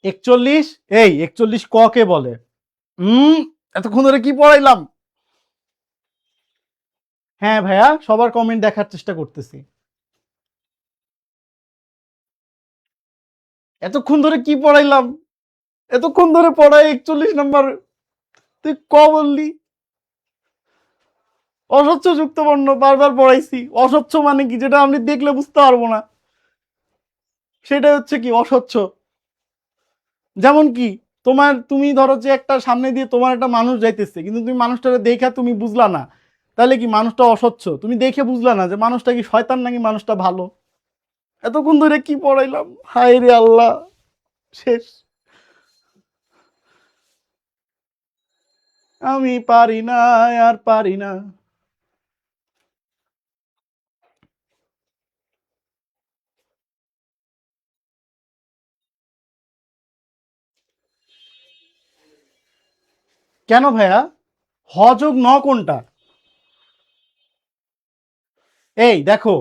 41, এই 41 ক কে বলে? এতক্ষণ ধরে কি পড়াইলাম? হ্যাঁ ভাইয়া, সবার কমেন্ট দেখার চেষ্টা করতেছি। এতক্ষণ ধরে কি পড়াইলাম? এতক্ষণ ধরে পড়াই 41 নাম্বার, তুই ক বললি? অস্বচ্ছ যুক্ত বর্ণ বারবার পড়াইছি। অস্বচ্ছ মানে কি, যেটা আমি দেখলে বুঝতে পারবো না, সেটা হচ্ছে কি অস্বচ্ছ। যেমন কি, তুমি ধরো যে একটা সামনে দিয়ে তোমার একটা মানুষ যাইতেছে, কিন্তু তুমি মানুষটাকে দেখা তুমি বুঝলা না, তাহলে কি মানুষটা অস্বচ্ছ? তুমি দেখে বুঝলা না যে মানুষটা কি শয়তান নাকি মানুষটা ভালো। এতক্ষণ ধরে কি পড়াইলাম, হায় রে আল্লাহ, শেষ। আমি পারি না, আর পারি না। কেন ভাইয়া? হ যোগ ন কোনটা? এই দেখো,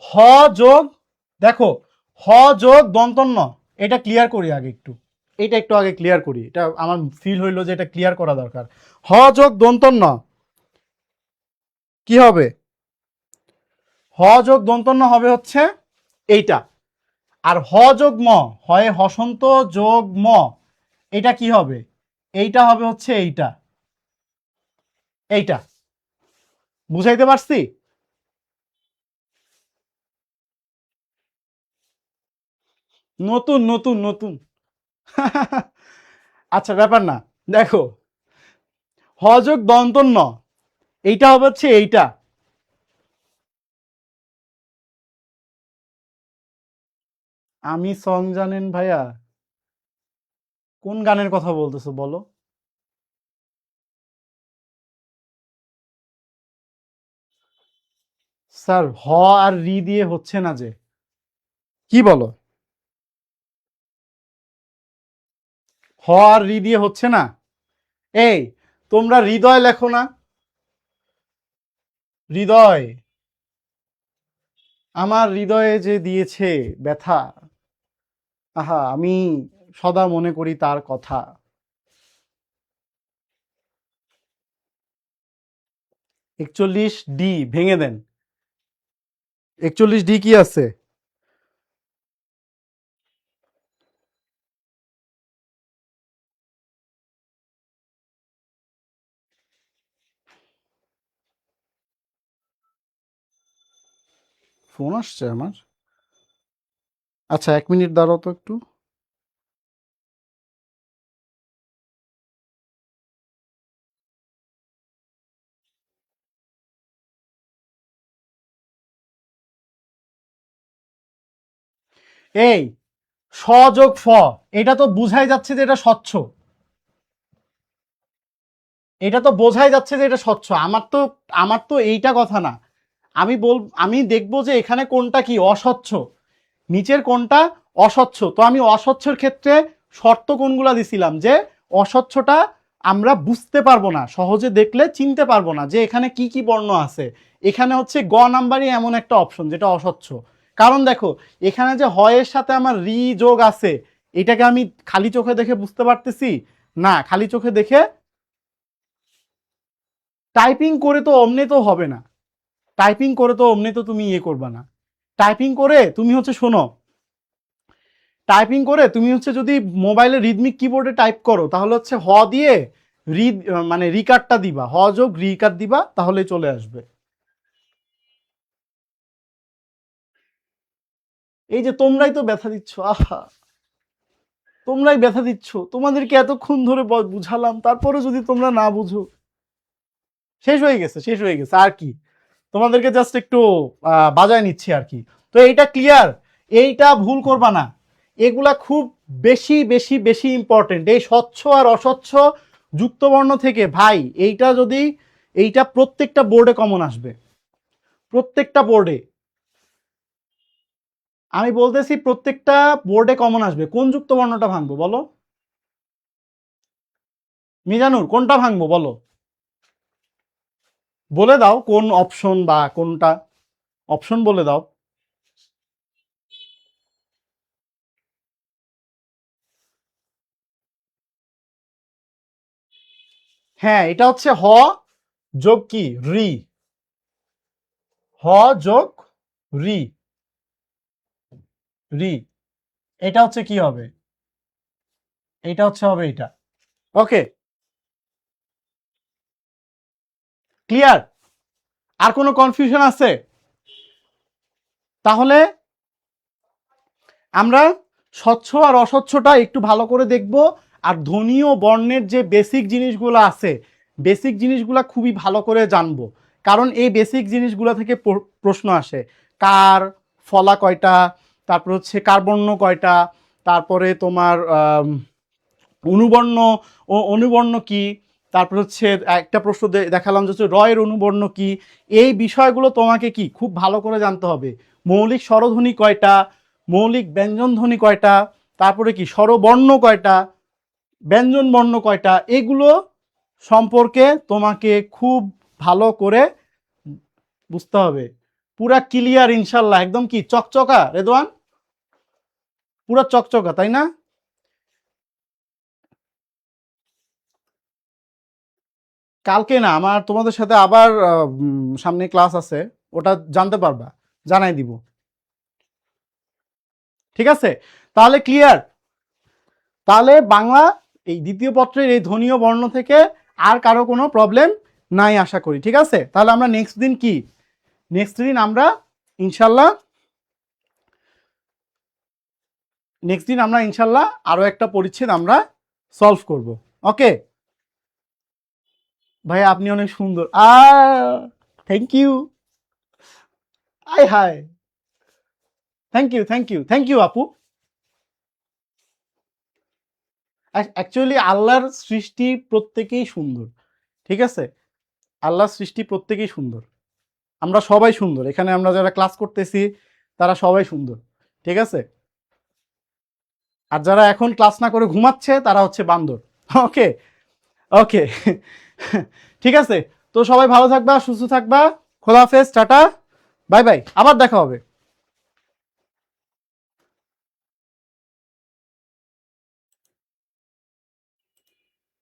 হ যোগ, দেখো, হ যোগ দন্তন্য, এটা ক্লিয়ার করি আগে একটু। এটা একটু আগে ক্লিয়ার করি, এটা আমার ফিল হইলো যে এটা ক্লিয়ার করা দরকার। হ যোগ দন্তন্য কি হবে? হ যোগ দন্তন্য হবে হচ্ছে এইটা। আর হ যোগ ম, হয় হসন্ত যোগ ম, এটা কি হবে? এইটা হবে হচ্ছে এইটা, এইটা। বুঝাইতে পারছি? নতুন নতুন নতুন। আচ্ছা ব্যাপার না, দেখো, হ যোগ দন্তন্য, এইটা হবে হচ্ছে এইটা। আমি সং জানেন ভাইয়া? কোন গানের কথা বলতেছো বলো? স্যার, হ আর রি দিয়ে হচ্ছে না যে। কি বলো? হ আর রি দিয়ে হচ্ছে না? এই, তোমরা হৃদয় লেখো না? হৃদয়, আমার হৃদয়ে যে দিয়েছে ব্যথা, আহা আমি সদা মনে করি তার কথা। 41 ডি ভেঙে দেন। 41 ডি কি আছে? ফোন আসছে আমার। আচ্ছা 1 মিনিট দাঁড়াও তো একটু। এই, স যোগ ফ, এটা তো বুঝাই যাচ্ছে যে এটা স্বচ্ছ। এটা তো বোঝাই যাচ্ছে যে এটা স্বচ্ছ। আমার তো এইটা কথা না। আমি দেখবো যে এখানে কোনটা কি অস্বচ্ছ, নিচের কোনটা অস্বচ্ছ। তো আমি অস্বচ্ছের ক্ষেত্রে শর্ত কোনগুলা দিছিলাম, যে অস্বচ্ছটা আমরা বুঝতে পারবো না, সহজে দেখলে চিনতে পারবো না যে এখানে কি কি বর্ণ আছে। এখানে হচ্ছে গ নাম্বারই এমন একটা অপশন যেটা অস্বচ্ছ। কারণ দেখো, এখানে যে হয়ের সাথে আমার রি যোগ আছে, এটাকে আমি খালি চোখে দেখে বুঝতে পারতেছি না। খালি চোখে দেখে টাইপিং করে তো অমনি তো হবে না। টাইপিং করে তো অমনি তো তুমি ইয়ে করবা না। টাইপিং করে তুমি হচ্ছে শোনো, টাইপিং করে তুমি হচ্ছে যদি মোবাইলে রিদমিক কিবোর্ডে টাইপ করো, তাহলে হচ্ছে হ দিয়ে রি, মানে রিকার্ডটা দিবা, হ যোগ রিকার্ড দিবা, তাহলে চলে আসবে। এই যে তোমরাই তো ব্যথা দিচ্ছ, আহা, তোমরাই ব্যথা দিচ্ছ। তোমাদেরকে এতক্ষণ ধরে বুঝালাম, তারপরে যদি তোমরা না বুঝো। শেষ হয়ে গেছে, শেষ হয়ে গেছে, আর কি। তোমাদেরকে জাস্ট একটু বাজায় নিচ্ছি আর কি। তো এইটা ক্লিয়ার, এইটা ভুল করবা না। এগুলা খুব বেশি বেশি বেশি ইম্পর্টেন্ট, এই স্বচ্ছ আর অস্বচ্ছ যুক্তবর্ণ থেকে ভাই। এইটা যদি, এইটা প্রত্যেকটা বোর্ডে কমন আসবে, প্রত্যেকটা বোর্ডে। আমি বলতেছি প্রত্যেকটা বোর্ডে কমন আসবে। কোন যুক্তবর্ণটা ভাঙবো বলো? মিজানুর, কোনটা ভাঙবো বলো? বলে দাও কোন অপশন বা কোনটা, অপশন বলে দাও। হ্যাঁ, এটা হচ্ছে হ যোগ কি রি, হ যোগ রি, রি, এটা হচ্ছে কি হবে, এটা হচ্ছে হবে এটা। ওকে, ক্লিয়ার? আর কোনো কনফিউশন আছে? তাহলে আমরা স্বচ্ছ আর অস্বচ্ছটা একটু ভালো করে দেখব, আর ধ্বনি ও বর্ণের যে বেসিক জিনিসগুলো আছে, বেসিক জিনিসগুলো খুবই ভালো করে জানবো, কারণ এই বেসিক জিনিসগুলো থেকে প্রশ্ন আসে। কার, ফলা কয়টা, তারপর হচ্ছে কার বর্ণ কয়টা, তারপরে তোমার অনুবর্ণ ও অনুবর্ণ কি, তারপর হচ্ছে একটা প্রশ্ন দেখালাম যে হচ্ছে রয়ের অনুবর্ণ কি। এই বিষয়গুলো তোমাকে কি খুব ভালো করে জানতে হবে। মৌলিক স্বরধ্বনি কয়টা, মৌলিক ব্যঞ্জন ধ্বনি কয়টা, তারপরে কি স্বরবর্ণ কয়টা, ব্যঞ্জন বর্ণ কয়টা, এগুলো সম্পর্কে তোমাকে খুব ভালো করে বুঝতে হবে। পুরা ক্লিয়ার ইনশাল্লাহ, একদম কি চকচকা রেদওয়ান, পুরা চকচকা, তাই না? কালকে না, আমার তোমাদের সাথে আবার সামনে ক্লাস আছে, ওটা জানতে পারবা, জানাই দিব। ঠিক আছে, তাহলে ক্লিয়ার? তাহলে বাংলা এই দ্বিতীয় পত্রের এই ধ্বনীয় বর্ণ থেকে আর কারো কোনো প্রবলেম নাই আশা করি। ঠিক আছে, তাহলে আমরা নেক্সট দিন কি, নেক্সট দিন আমরা ইনশাল্লাহ, নেক্সট দিন আমরা ইনশাল্লাহ আরো একটা পরিচ্ছেদ আমরা সলভ করব। ওকে ভাই, আপনি অনেক সুন্দর। Thank you. I hi, thank you, thank you, thank you আপু। অ্যাকচুয়ালি আল্লাহর সৃষ্টি প্রত্যেকেই সুন্দর। ঠিক আছে, আল্লাহর সৃষ্টি প্রত্যেকেই সুন্দর, আমরা সবাই সুন্দর, এখানে আমরা যারা ক্লাস করতেছি তারা সবাই সুন্দর। ঠিক আছে, আর যারা এখন ক্লাস না করে ঘুমাচ্ছে তারা হচ্ছে বান্দর। ওকে, ওকে, ঠিক আছে, তো সবাই ভালো থাকবা, সুস্থ থাকবা, খোদা হাফেজ, টাটা, বাই বাই, আবার দেখা হবে।